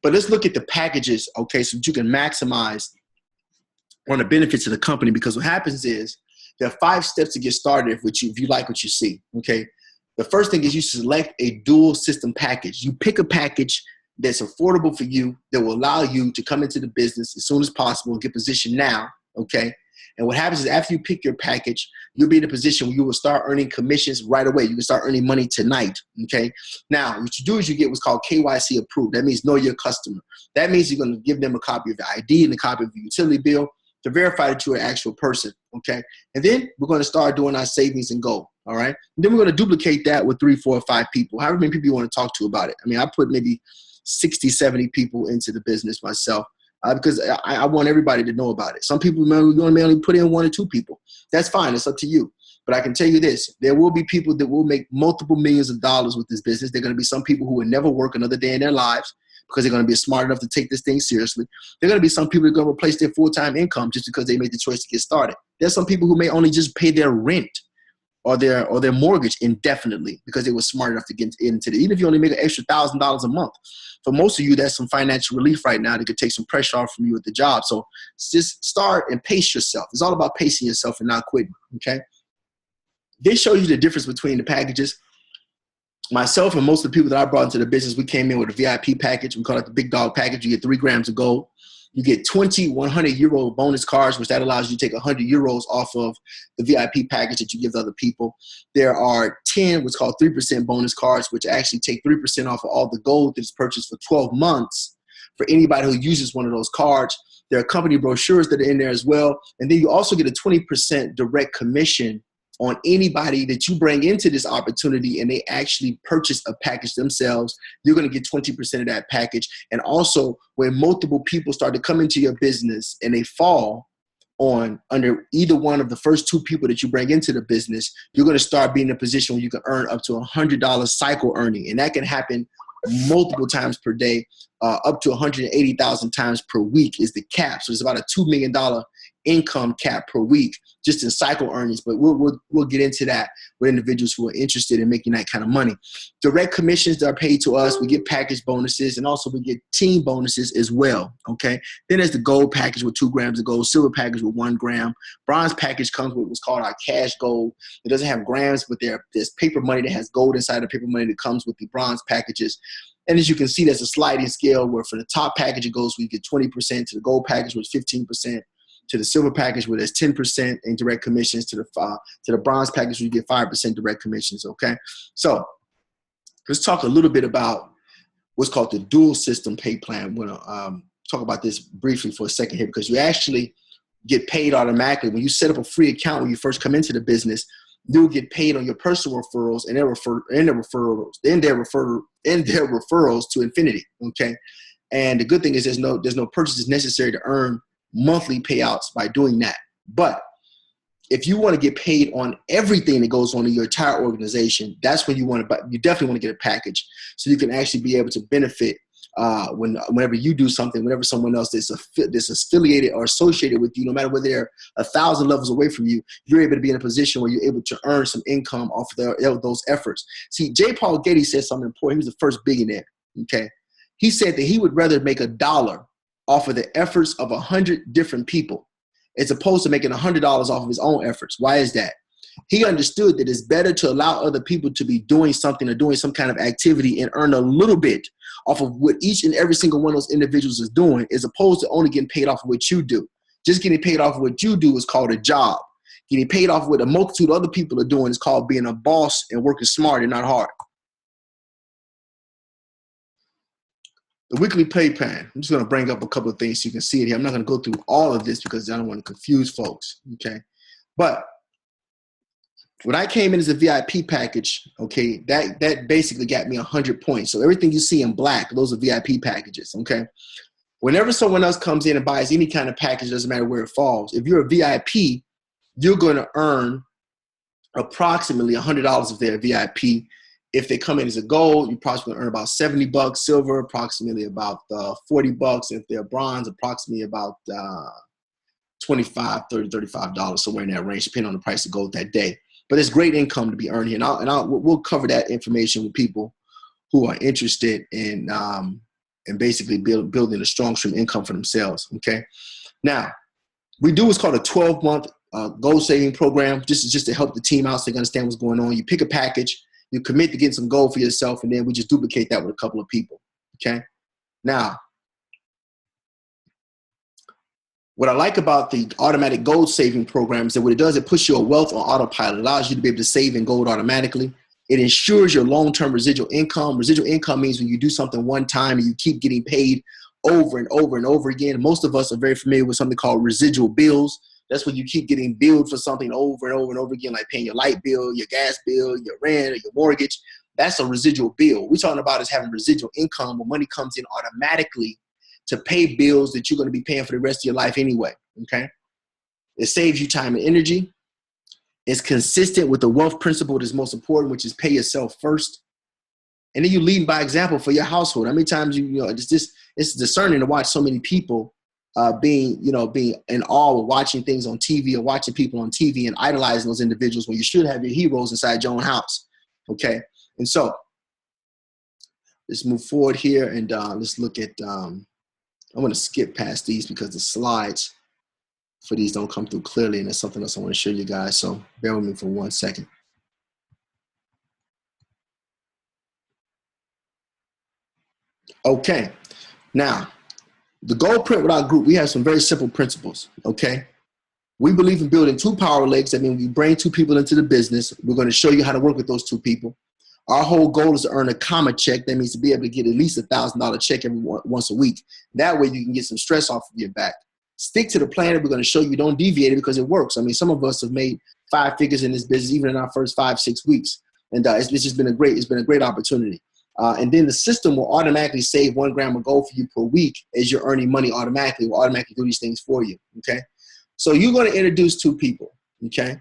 But let's look at the packages, okay, so that you can maximize on the benefits of the company, because what happens is there are 5 steps to get started if you like what you see, okay? The first thing is you select a dual system package. You pick a package that's affordable for you, that will allow you to come into the business as soon as possible and get positioned now, okay? And what happens is after you pick your package, you'll be in a position where you will start earning commissions right away. You can start earning money tonight, okay? Now, what you do is you get what's called KYC approved. That means know your customer. That means you're going to give them a copy of the ID and a copy of the utility bill to verify that you're an actual person, okay? And then we're going to start doing our savings and gold, all right? And then we're going to duplicate that with 3, 4, or 5 people, however many people you want to talk to about it. I mean, I put maybe 60, 70 people into the business myself because I want everybody to know about it. Some people may only put in 1 or 2 people. That's fine. It's up to you. But I can tell you this, there will be people that will make multiple millions of dollars with this business. There are going to be some people who will never work another day in their lives because they're going to be smart enough to take this thing seriously. There are going to be some people that are going to replace their full-time income just because they made the choice to get started. There's some people who may only just pay their rent or their mortgage indefinitely because they were smart enough to get into it. Even if you only make an extra $1,000 a month. For most of you, that's some financial relief right now that could take some pressure off from you at the job. So just start and pace yourself. It's all about pacing yourself and not quitting, okay? This shows you the difference between the packages. Myself and most of the people that I brought into the business, we came in with a VIP package. We call it the big dog package. You get 3 grams of gold. You get 20 100-euro bonus cards, which that allows you to take 100 euros off of the VIP package that you give to other people. There are 10 what's called 3% bonus cards, which actually take 3% off of all the gold that's purchased for 12 months for anybody who uses one of those cards. There are company brochures that are in there as well. And then you also get a 20% direct commission on anybody that you bring into this opportunity and they actually purchase a package themselves. You're going to get 20% of that package. And also, when multiple people start to come into your business and they fall under either one of the first 2 people that you bring into the business, you're going to start being in a position where you can earn up to $100 cycle earning. And that can happen multiple times per day, up to 180,000 times per week is the cap. So it's about a $2 million income cap per week just in cycle earnings. But we'll get into that with individuals who are interested in making that kind of money. Direct commissions that are paid to us, we get package bonuses, and also we get team bonuses as well, okay? Then there's the gold package with 2 grams of gold, silver package with 1 gram. Bronze package comes with what's called our cash gold. It doesn't have grams, but there's paper money that has gold inside the paper money that comes with the bronze packages. And as you can see, there's a sliding scale where for the top package, it goes, we get 20%, to the gold package with 15%, to the silver package where there's 10% in direct commissions, to the bronze package where you get 5% direct commissions, okay? So let's talk a little bit about what's called the dual system pay plan. I'm going to talk about this briefly for a second here because you actually get paid automatically. When you set up a free account when you first come into the business, you'll get paid on your personal referrals and their referrals to infinity, okay? And the good thing is there's no purchases necessary to earn monthly payouts by doing that. But if you want to get paid on everything that goes on in your entire organization, that's when you definitely want to get a package so you can actually be able to benefit whenever you do something, whenever someone else that's affiliated or associated with you, no matter whether they're 1,000 levels away from you, you're able to be in a position where you're able to earn some income off of those efforts. See, J. Paul Getty said something important. He was the first billionaire, okay? He said that he would rather make $1 off of the efforts of 100 different people as opposed to making $100 off of his own efforts. Why is that? He understood that it's better to allow other people to be doing something or doing some kind of activity and earn a little bit off of what each and every single one of those individuals is doing, as opposed to only getting paid off of what you do. Just getting paid off of what you do is called a job. Getting paid off of what a multitude of other people are doing is called being a boss and working smart and not hard. The weekly pay plan. I'm just going to bring up a couple of things so you can see it here. I'm not going to go through all of this because I don't want to confuse folks, okay? But when I came in as a VIP package, okay, that basically got me 100 points. So everything you see in black, those are VIP packages, okay? Whenever someone else comes in and buys any kind of package, doesn't matter where it falls, if you're a VIP, you're going to earn approximately $100 if they're a VIP. If they come in as a gold, you're probably going to earn about $70. Silver, approximately about $40. If they're bronze, approximately about $25, $30, $35, somewhere in that range, depending on the price of gold that day. But there's great income to be earned here. And we'll cover that information with people who are interested in basically building a strong stream income for themselves, okay? Now, we do what's called a 12-month goal saving program. This is just to help the team out so they can understand what's going on. You pick a package, you commit to getting some gold for yourself, and then we just duplicate that with a couple of people, okay? Now, what I like about the automatic gold saving program is that what it does, it puts your wealth on autopilot. It allows you to be able to save in gold automatically. It ensures your long-term residual income. Residual income means when you do something one time and you keep getting paid over and over and over again. Most of us are very familiar with something called residual bills. That's when you keep getting billed for something over and over and over again, like paying your light bill, your gas bill, your rent, or your mortgage. That's a residual bill. We're talking about is having residual income where money comes in automatically to pay bills that you're going to be paying for the rest of your life anyway, okay? It saves you time and energy. It's consistent with the wealth principle that is most important, which is pay yourself first. And then you lead by example for your household. How many times it's discerning to watch so many people being in awe of watching things on TV or watching people on TV and idolizing those individuals when you should have your heroes inside your own house, okay? And so let's move forward here and let's look at, I'm going to skip past these because the slides for these don't come through clearly, and there's something else I want to show you guys, so bear with me for 1 second. Okay, now, the Gold Print Without Group, we have some very simple principles, okay? We believe in building 2 power legs. That means we bring 2 people into the business. We're going to show you how to work with those 2 people. Our whole goal is to earn a comma check. That means to be able to get at least $1,000 check once a week. That way you can get some stress off of your back. Stick to the plan that we're going to show you. Don't deviate it because it works. I mean, some of us have made 5 figures in this business, even in our first 5-6 weeks. And it's just been a great opportunity. And then the system will automatically save 1 gram of gold for you per week as you're earning money automatically. It will automatically do these things for you, okay? So you're going to introduce 2 people, okay?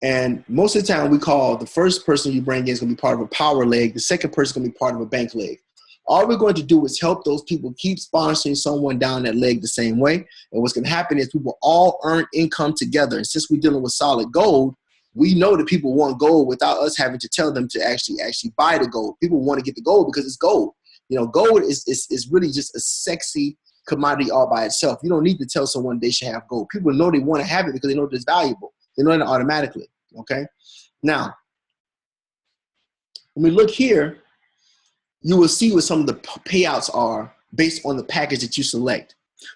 And most of the time we call the first person you bring in is going to be part of a power leg. The second person is going to be part of a bank leg. All we're going to do is help those people keep sponsoring someone down that leg the same way. And what's going to happen is we will all earn income together. And since we're dealing with solid gold, we know that people want gold without us having to tell them to actually buy the gold. People want to get the gold because it's gold. You know, gold is really just a sexy commodity all by itself. You don't need to tell someone they should have gold. People know they want to have it because they know that it's valuable. They know it automatically, okay? Now, when we look here, you will see what some of the payouts are based on the package that you select.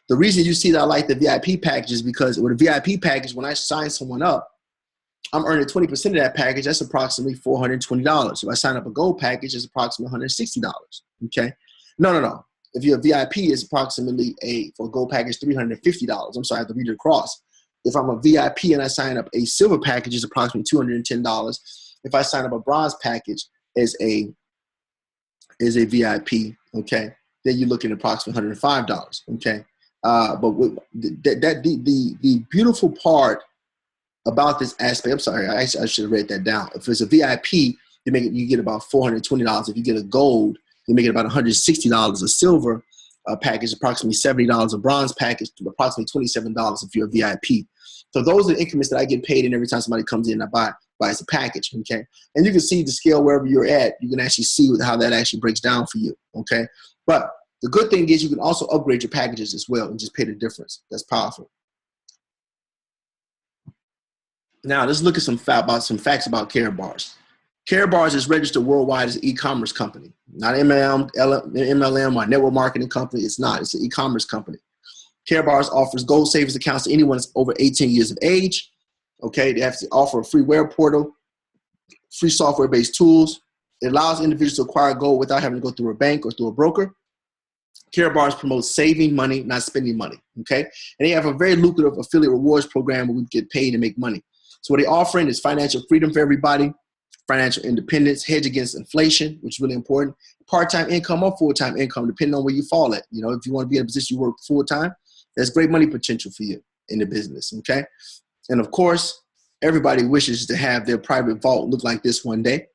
The reason you see that I like the VIP package is because with a VIP package, when I sign someone up, I'm earning 20% of that package. That's approximately $420. If I sign up a gold package, it's approximately $160, okay? No. If you're a VIP, it's approximately for a gold package, $350. I'm sorry, I have to read it across. If I'm a VIP and I sign up a silver package, it's approximately $210. If I sign up a bronze package as a VIP, okay, then you're looking at approximately $105, okay? But the beautiful part about this aspect, I'm sorry, I should have read that down. If it's a VIP, you get about $420. If you get a gold, you make it about $160. A silver package, approximately $70. A bronze package, approximately $27 if you're a VIP. So those are the increments that I get paid in every time somebody comes in and buys a package, okay? And you can see the scale wherever you're at. You can actually see how that actually breaks down for you, okay? But the good thing is you can also upgrade your packages as well and just pay the difference. That's powerful. Now, let's look at some facts about Karatbars. Karatbars is registered worldwide as an e-commerce company, not MLM or network marketing company. It's not. It's an e-commerce company. Karatbars offers gold savings accounts to anyone that's over 18 years of age. Okay, they have to offer a free web portal, free software-based tools. It allows individuals to acquire gold without having to go through a bank or through a broker. Karatbars promotes saving money, not spending money. Okay, and they have a very lucrative affiliate rewards program where we get paid to make money. So what they're offering is financial freedom for everybody, financial independence, hedge against inflation, which is really important, part-time income or full-time income, depending on where you fall at. You know, if you want to be in a position you work full-time, there's great money potential for you in the business, okay? And of course, everybody wishes to have their private vault look like this one day,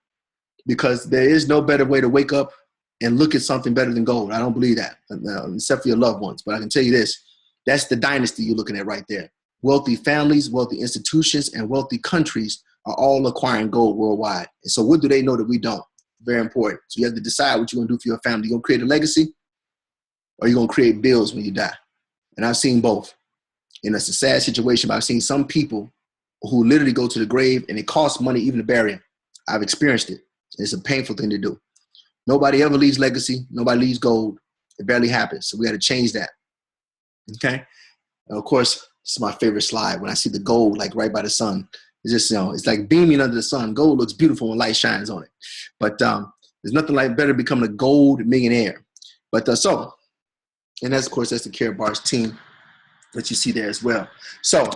because there is no better way to wake up and look at something better than gold. I don't believe that, except for your loved ones. But I can tell you this, that's the dynasty you're looking at right there. Wealthy families, wealthy institutions, and wealthy countries are all acquiring gold worldwide. And so what do they know that we don't? Very important. So you have to decide what you're going to do for your family. You're going to create a legacy, or you're going to create bills when you die. And I've seen both. And it's a sad situation, but I've seen some people who literally go to the grave and it costs money even to bury them. I've experienced it. It's a painful thing to do. Nobody ever leaves legacy. Nobody leaves gold. It barely happens. So we got to change that. Okay. And of course, this is my favorite slide. When I see the gold, like right by the sun, it's just, you know, it's like beaming under the sun. Gold looks beautiful when light shines on it. But there's nothing like better becoming a gold millionaire. But and that's, of course, that's the Karatbars team that you see there as well. So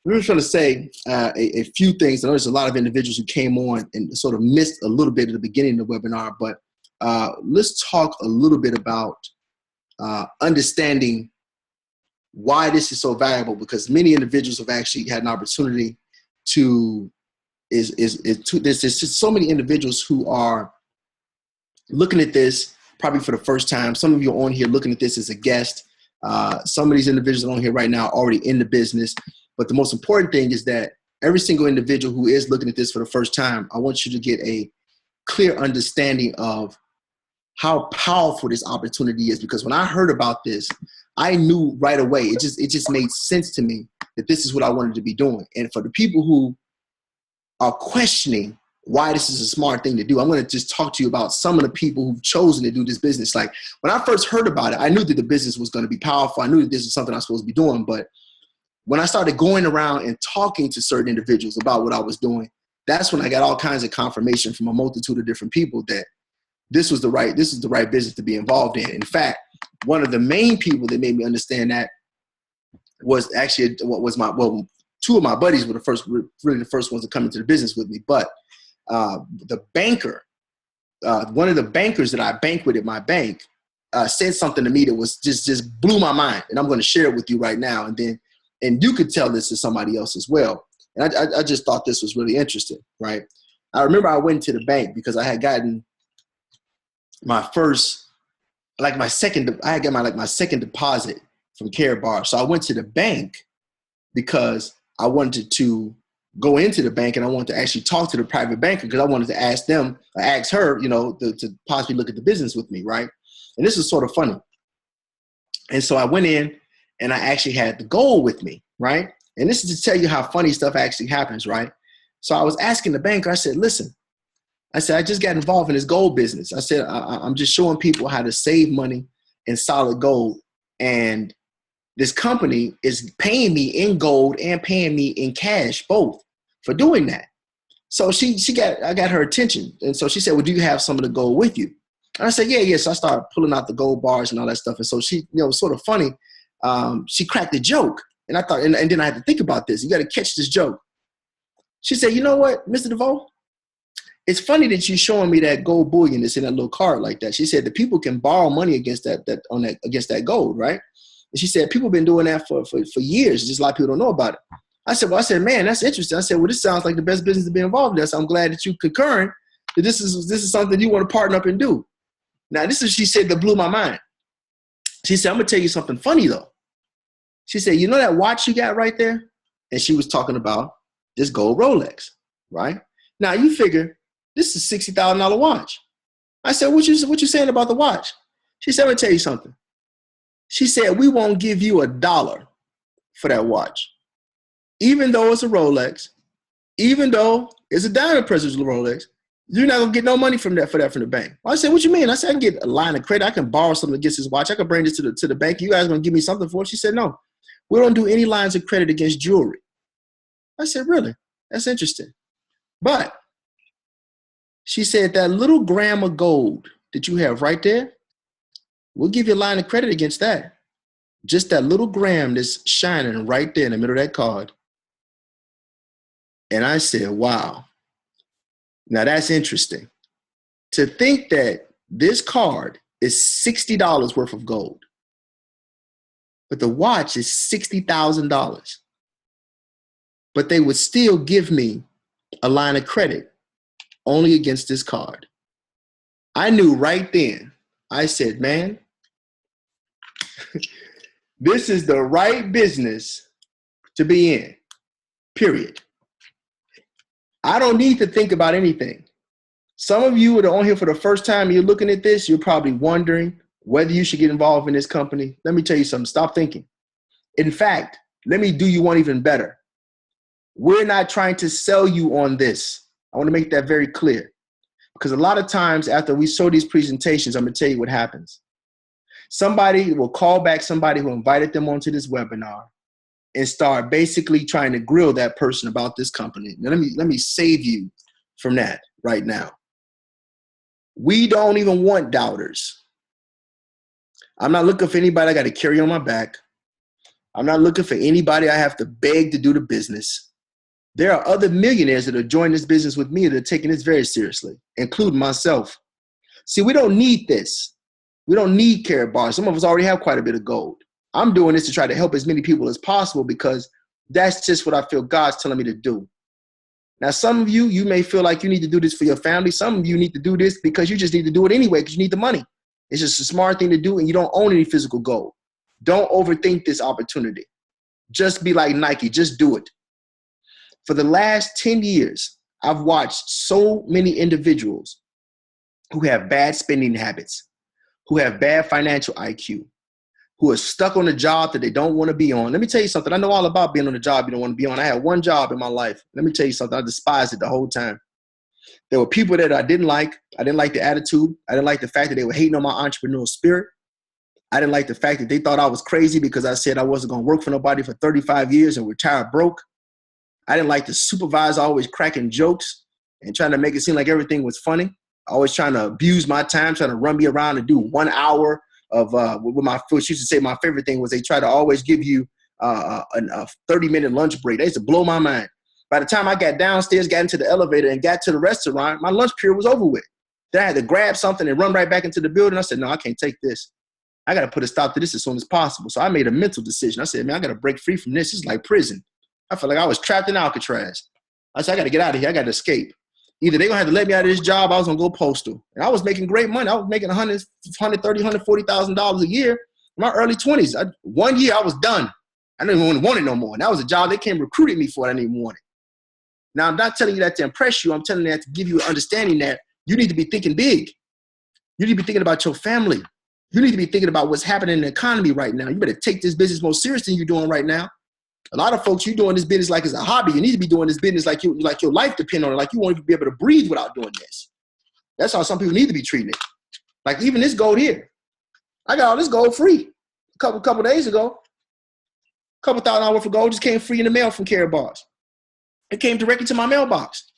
we're just trying to say a few things. I know there's a lot of individuals who came on and sort of missed a little bit at the beginning of the webinar, but let's talk a little bit about understanding why this is so valuable, because many individuals have actually had an opportunity to, there's just so many individuals who are looking at this probably for the first time. Some of you are on here looking at this as a guest. Some of these individuals on here right now are already in the business. But the most important thing is that every single individual who is looking at this for the first time, I want you to get a clear understanding of how powerful this opportunity is. Because when I heard about this, I knew right away, it just made sense to me that this is what I wanted to be doing. And for the people who are questioning why this is a smart thing to do, I'm going to just talk to you about some of the people who've chosen to do this business. Like when I first heard about it, I knew that the business was going to be powerful. I knew that this is something I was supposed to be doing. But when I started going around and talking to certain individuals about what I was doing, that's when I got all kinds of confirmation from a multitude of different people that this is the right business to be involved in. In fact, one of the main people that made me understand that was actually two of my buddies were really the first ones to come into the business with me. But the banker, one of the bankers that I bank with at my bank, said something to me that was just blew my mind, and I'm going to share it with you right now. And you could tell this to somebody else as well. And I just thought this was really interesting, right? I remember I went to the bank because I had gotten my second deposit from Karatbars. So I went to the bank because I wanted to go into the bank and I wanted to actually talk to the private banker because I wanted to ask her, to possibly look at the business with me, right? And this is sort of funny. And so I went in and I actually had the gold with me, right? And this is to tell you how funny stuff actually happens, right? So I was asking the banker, I said, listen, I just got involved in this gold business. I said, I'm just showing people how to save money in solid gold. And this company is paying me in gold and paying me in cash, both, for doing that. So I got her attention. And so she said, well, do you have some of the gold with you? And I said, yeah. So I started pulling out the gold bars and all that stuff. And so she, sort of funny. She cracked a joke. And I thought, and then I had to think about this. You got to catch this joke. She said, you know what, Mr. DeVoe? It's funny that you're showing me that gold bullion that's in that little card like that. She said the people can borrow money against that gold, right? And she said people have been doing that for years. Just a lot of people don't know about it. I said, man, that's interesting. I said, well, this sounds like the best business to be involved in. So I'm glad that you concurring that this is something you want to partner up and do. Now, this is she said that blew my mind. She said, I'm gonna tell you something funny though. She said, you know that watch you got right there? And she was talking about this gold Rolex, right? Now you figure this is a $60,000 watch. I said, what you saying about the watch? She said, I'm gonna tell you something. She said, we won't give you $1 for that watch. Even though it's a Rolex, even though it's a diamond precious Rolex, You're not gonna get no money from that from the bank. I said, what you mean? I said, I can get a line of credit. I can borrow something against this watch. I can bring this to the bank. You guys gonna give me something for it? She said, no, we don't do any lines of credit against jewelry. I said, really? That's interesting. But she said, that little gram of gold that you have right there, we'll give you a line of credit against that. Just that little gram that's shining right there in the middle of that card. And I said, wow. Now that's interesting. To think that this card is $60 worth of gold, but the watch is $60,000. But they would still give me a line of credit only against this card. I knew right then, I said, man, this is the right business to be in, period. I don't need to think about anything. Some of you that are on here for the first time and you're looking at this, you're probably wondering whether you should get involved in this company. Let me tell you something, stop thinking. In fact, let me do you one even better. We're not trying to sell you on this. I want to make that very clear. Because a lot of times after we show these presentations, I'm going to tell you what happens. Somebody will call back somebody who invited them onto this webinar and start basically trying to grill that person about this company. Now, let me save you from that right now. We don't even want doubters. I'm not looking for anybody I got to carry on my back. I'm not looking for anybody I have to beg to do the business. There are other millionaires that are joining this business with me that are taking this very seriously, including myself. See, we don't need this. We don't need Karatbars. Some of us already have quite a bit of gold. I'm doing this to try to help as many people as possible because that's just what I feel God's telling me to do. Now, some of you, you may feel like you need to do this for your family. Some of you need to do this because you just need to do it anyway because you need the money. It's just a smart thing to do and you don't own any physical gold. Don't overthink this opportunity. Just be like Nike. Just do it. For the last 10 years, I've watched so many individuals who have bad spending habits, who have bad financial IQ, who are stuck on a job that they don't want to be on. Let me tell you something. I know all about being on a job you don't want to be on. I had one job in my life. Let me tell you something. I despised it the whole time. There were people that I didn't like. I didn't like the attitude. I didn't like the fact that they were hating on my entrepreneurial spirit. I didn't like the fact that they thought I was crazy because I said I wasn't going to work for nobody for 35 years and retire broke. I didn't like the supervisor always cracking jokes and trying to make it seem like everything was funny. Always trying to abuse my time, trying to run me around and do 1 hour of what my folks used to say. My favorite thing was they try to always give you a 30-minute lunch break. They used to blow my mind. By the time I got downstairs, got into the elevator, and got to the restaurant, my lunch period was over with. Then I had to grab something and run right back into the building. I said, no, I can't take this. I got to put a stop to this as soon as possible. So I made a mental decision. I said, man, I got to break free from this. It's like prison. I felt like I was trapped in Alcatraz. I said, I got to get out of here. I got to escape. Either they're going to have to let me out of this job, I was going to go postal. And I was making great money. I was making $130,000, $140,000 a year in my early 20s. 1 year, I was done. I didn't even want it no more. And that was a job they came recruiting me for. I didn't even want it. Now, I'm not telling you that to impress you. I'm telling you that to give you an understanding that you need to be thinking big. You need to be thinking about your family. You need to be thinking about what's happening in the economy right now. You better take this business more serious than you're doing right now. A lot of folks, you're doing this business like it's a hobby. You need to be doing this business like your life depends on it, like you won't even be able to breathe without doing this. That's how some people need to be treating it. Like even this gold here. I got all this gold free a couple days ago. $2,000 worth of gold just came free in the mail from Karatbars. It came directly to my mailbox.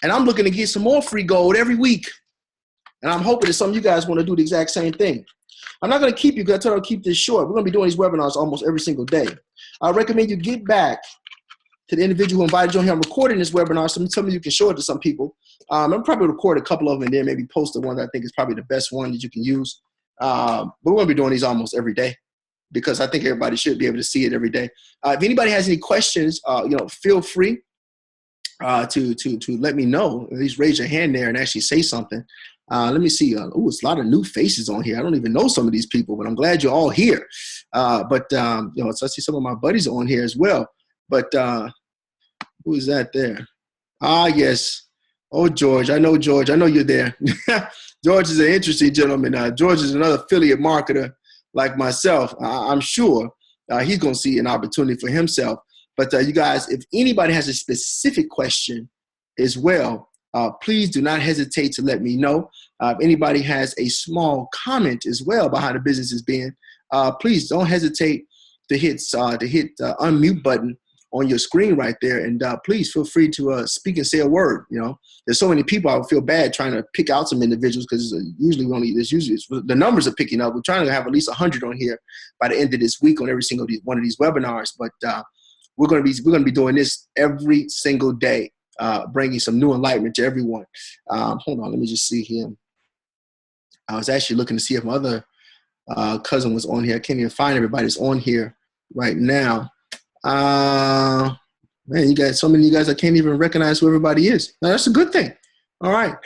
And I'm looking to get some more free gold every week. And I'm hoping that some of you guys want to do the exact same thing. I'm not going to keep you because I told you I'll keep this short. We're going to be doing these webinars almost every single day. I recommend you get back to the individual who invited you on here. I'm recording this webinar, so some of you can show it to some people. I'm probably record a couple of them and then maybe post the one that I think is probably the best one that you can use. But we're going to be doing these almost every day because I think everybody should be able to see it every day. If anybody has any questions, feel free to let me know. At least raise your hand there and actually say something. Let me see. It's a lot of new faces on here. I don't even know some of these people, but I'm glad you're all here. So I see some of my buddies on here as well. But who is that there? Yes. Oh, George. I know George. I know you're there. George is an interesting gentleman. George is another affiliate marketer like myself. I'm sure he's going to see an opportunity for himself. But you guys, if anybody has a specific question as well, please do not hesitate to let me know. If anybody has a small comment as well about how the business is being, please don't hesitate to hit the unmute button on your screen right there, and please feel free to speak and say a word. You know, there's so many people. I would feel bad trying to pick out some individuals because usually the numbers are picking up. We're trying to have at least 100 on here by the end of this week on every single one of these webinars. But we're going to be doing this every single day, bringing some new enlightenment to everyone. Hold on, let me just see here. I was actually looking to see if my other cousin was on here. I can't even find everybody that's on here right now. Man, you guys, so many of you guys, I can't even recognize who everybody is. Now, that's a good thing. All right.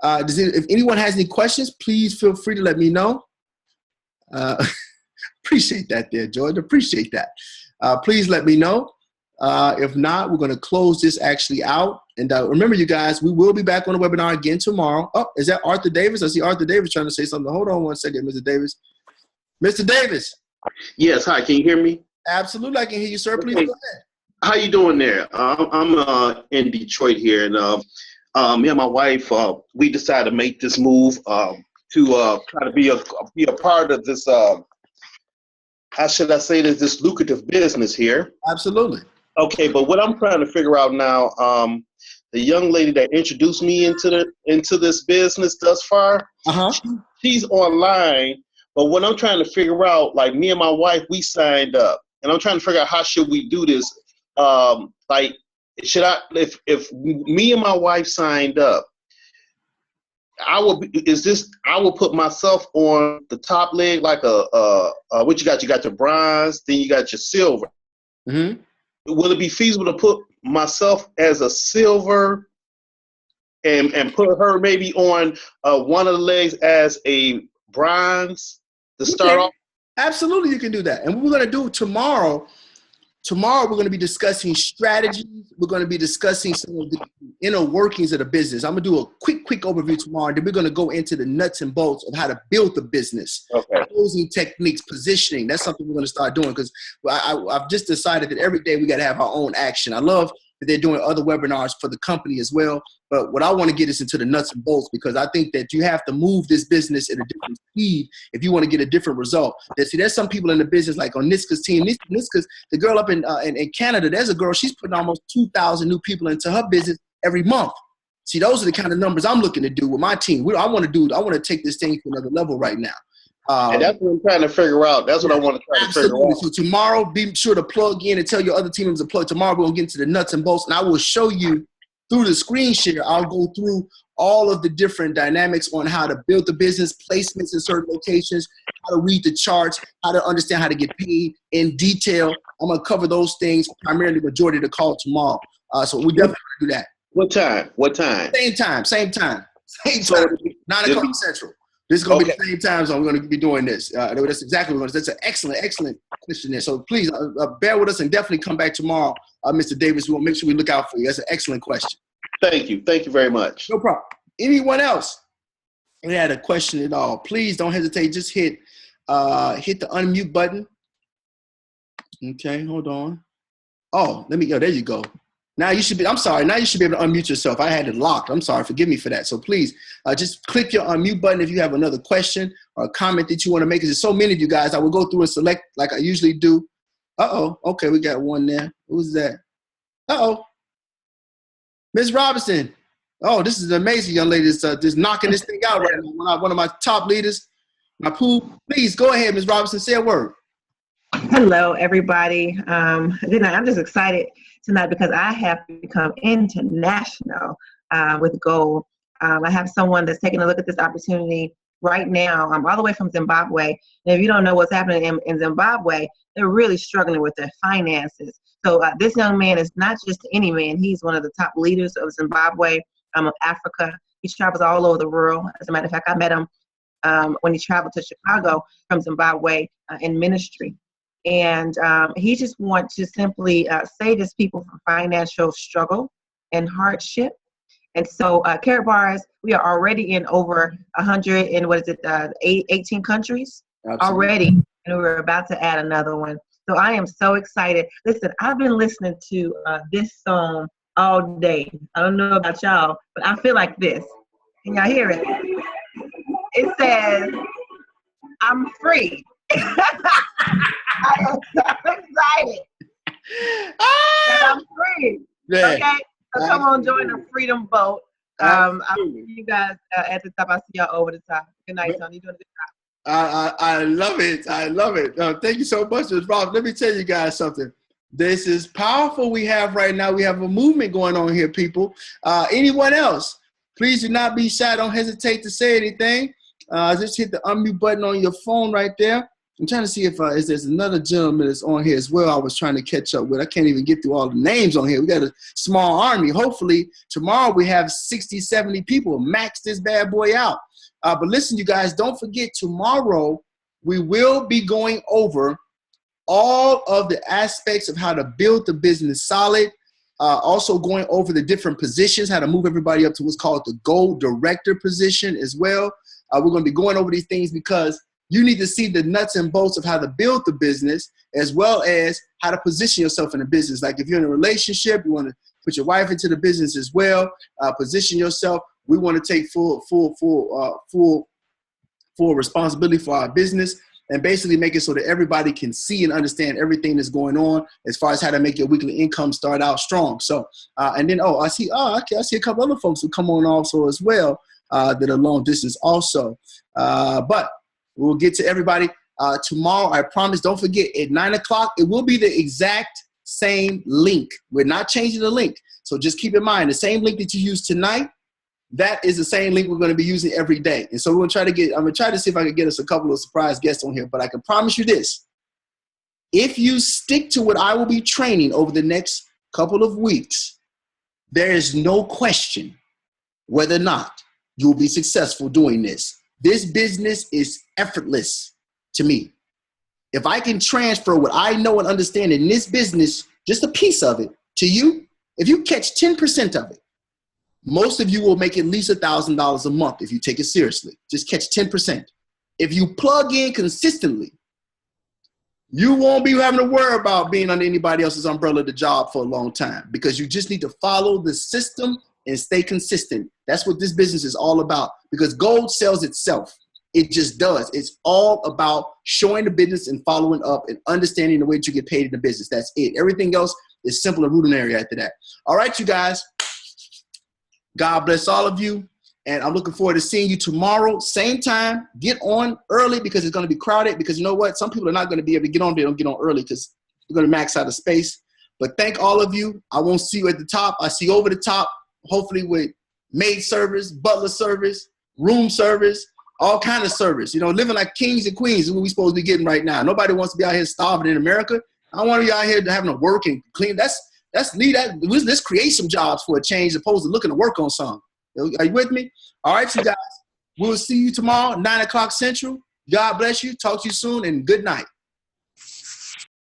If anyone has any questions, please feel free to let me know. Appreciate that there, George. Appreciate that. Please let me know. If not, we're going to close this actually out. And remember, you guys, we will be back on the webinar again tomorrow. Oh, is that Arthur Davis? I see Arthur Davis trying to say something. Hold on one second, Mr. Davis. Mr. Davis. Yes. Hi. Can you hear me? Absolutely. I can hear you, sir. Please go ahead. How you doing there? I'm in Detroit here, and me and my wife, we decided to make this move to try to be a part of this. How should I say this lucrative business here? Absolutely. Okay, but what I'm trying to figure out now, the young lady that introduced me into this business thus far, she's online. But what I'm trying to figure out, like me and my wife, we signed up. And I'm trying to figure out how should we do this. Like, should I, if me and my wife signed up, I will put myself on the top leg like what you got? You got your bronze, then you got your silver. Mm-hmm. Will it be feasible to put myself as a silver and put her maybe on one of the legs as a bronze to start off? Absolutely, you can do that. And what we're going to do tomorrow we're going to be discussing strategies. We're going to be discussing some of the inner workings of the business. I'm going to do a quick overview tomorrow. Then we're going to go into the nuts and bolts of how to build the business. Okay. Closing techniques, positioning. That's something we're going to start doing because I've just decided that every day we got to have our own action. I love that they're doing other webinars for the company as well. But what I want to get is into the nuts and bolts because I think that you have to move this business at a different speed if you want to get a different result. There's some people in the business, like on Niska's team. Niska's, the girl up in Canada, there's a girl, she's putting almost 2,000 new people into her business every month. See, those are the kind of numbers I'm looking to do with my team. I want to take this thing to another level right now. And that's what I'm trying to figure out. That's what I want to try to figure out. So tomorrow, be sure to plug in and tell your other team members to plug. Tomorrow, we're going to get into the nuts and bolts, and I will show you through the screen share. I'll go through all of the different dynamics on how to build the business, placements in certain locations, how to read the charts, how to understand how to get paid in detail. I'm going to cover those things primarily the majority of the call tomorrow. So we definitely do that. What time? Same time. 9 o'clock Central. This is going to be the same time zone we're going to be doing this. That's exactly what that's an excellent question there. So please bear with us and definitely come back tomorrow, Mr. Davis. We will make sure we look out for you. That's an excellent question. Thank you. Thank you very much. No problem. Anyone else who had a question at all, please don't hesitate. Just hit the unmute button. Okay, hold on. Oh, there you go. Now you should be able to unmute yourself. I had it locked. I'm sorry. Forgive me for that. So please just click your unmute button if you have another question or a comment that you want to make. Because there's so many of you guys. I will go through and select like I usually do. Okay, we got one there. Who's that? Ms. Robinson. Oh, this is an amazing young lady that's just knocking this thing out right now. One of my top leaders. My pool. Please go ahead, Ms. Robinson. Say a word. Hello, everybody. Good night. I'm just excited tonight because I have become international with gold. I have someone that's taking a look at this opportunity right now. I'm all the way from Zimbabwe. And if you don't know what's happening in Zimbabwe, they're really struggling with their finances. So this young man is not just any man. He's one of the top leaders of Zimbabwe, of Africa. He travels all over the world. As a matter of fact, I met him when he traveled to Chicago from Zimbabwe in ministry. And he just wants to simply save his people from financial struggle and hardship. And so Karatbars, we are already in over 100 in 18 countries. Absolutely. Already, and we're about to add another one. So I am so excited. Listen, I've been listening to this song all day. I don't know about y'all, but I feel like this. Can y'all hear it? It says, I'm free. I am so excited that I'm free. Yeah. Okay, so come on, join the Freedom Boat. I'll see you guys at the top. I'll see y'all over the top. Good night, Tony. You're doing a good job. I love it. I love it. Thank you so much, Ms. Rob. Let me tell you guys something. This is powerful we have right now. We have a movement going on here, people. Anyone else, please do not be shy. Don't hesitate to say anything. Just hit the unmute button on your phone right there. I'm trying to see if there's another gentleman that's on here as well I was trying to catch up with. I can't even get through all the names on here. We got a small army. Hopefully, tomorrow we have 60, 70 people. Max this bad boy out. But listen, you guys, don't forget, tomorrow we will be going over all of the aspects of how to build the business solid. Also going over the different positions, how to move everybody up to what's called the Gold Director position as well. We're going to be going over these things because you need to see the nuts and bolts of how to build the business as well as how to position yourself in the business. Like if you're in a relationship, you want to put your wife into the business as well, position yourself. We want to take full responsibility for our business and basically make it so that everybody can see and understand everything that's going on as far as how to make your weekly income start out strong. So, and then, I see a couple other folks who come on also as well that are long distance also. But we'll get to everybody tomorrow. I promise. Don't forget, at 9 o'clock, it will be the exact same link. We're not changing the link. So just keep in mind, the same link that you used tonight, that is the same link we're going to be using every day. And so I'm going to try to see if I can get us a couple of surprise guests on here. But I can promise you this. If you stick to what I will be training over the next couple of weeks, there is no question whether or not you will be successful doing this. This business is effortless to me. If I can transfer what I know and understand in this business, just a piece of it, to you, if you catch 10% of it, most of you will make at least $1,000 a month if you take it seriously. Just catch 10%. If you plug in consistently, you won't be having to worry about being under anybody else's umbrella the job for a long time because you just need to follow the system and stay consistent. That's what this business is all about because gold sells itself. It just does. It's all about showing the business and following up and understanding the way that you get paid in the business. That's it. Everything else is simple and rudimentary after that. All right, you guys. God bless all of you. And I'm looking forward to seeing you tomorrow. Same time. Get on early because it's going to be crowded. Because you know what? Some people are not going to be able to get on. They don't get on early because they're going to max out of space. But thank all of you. I won't see you at the top. I see you over the top, hopefully with maid service, butler service, room service, all kind of service. You know, living like kings and queens is what we're supposed to be getting right now. Nobody wants to be out here starving in America. I want to be out here having to work and clean. Let's create some jobs for a change as opposed to looking to work on some. Are you with me? All right, you guys. We'll see you tomorrow, 9 o'clock Central. God bless you. Talk to you soon, and good night.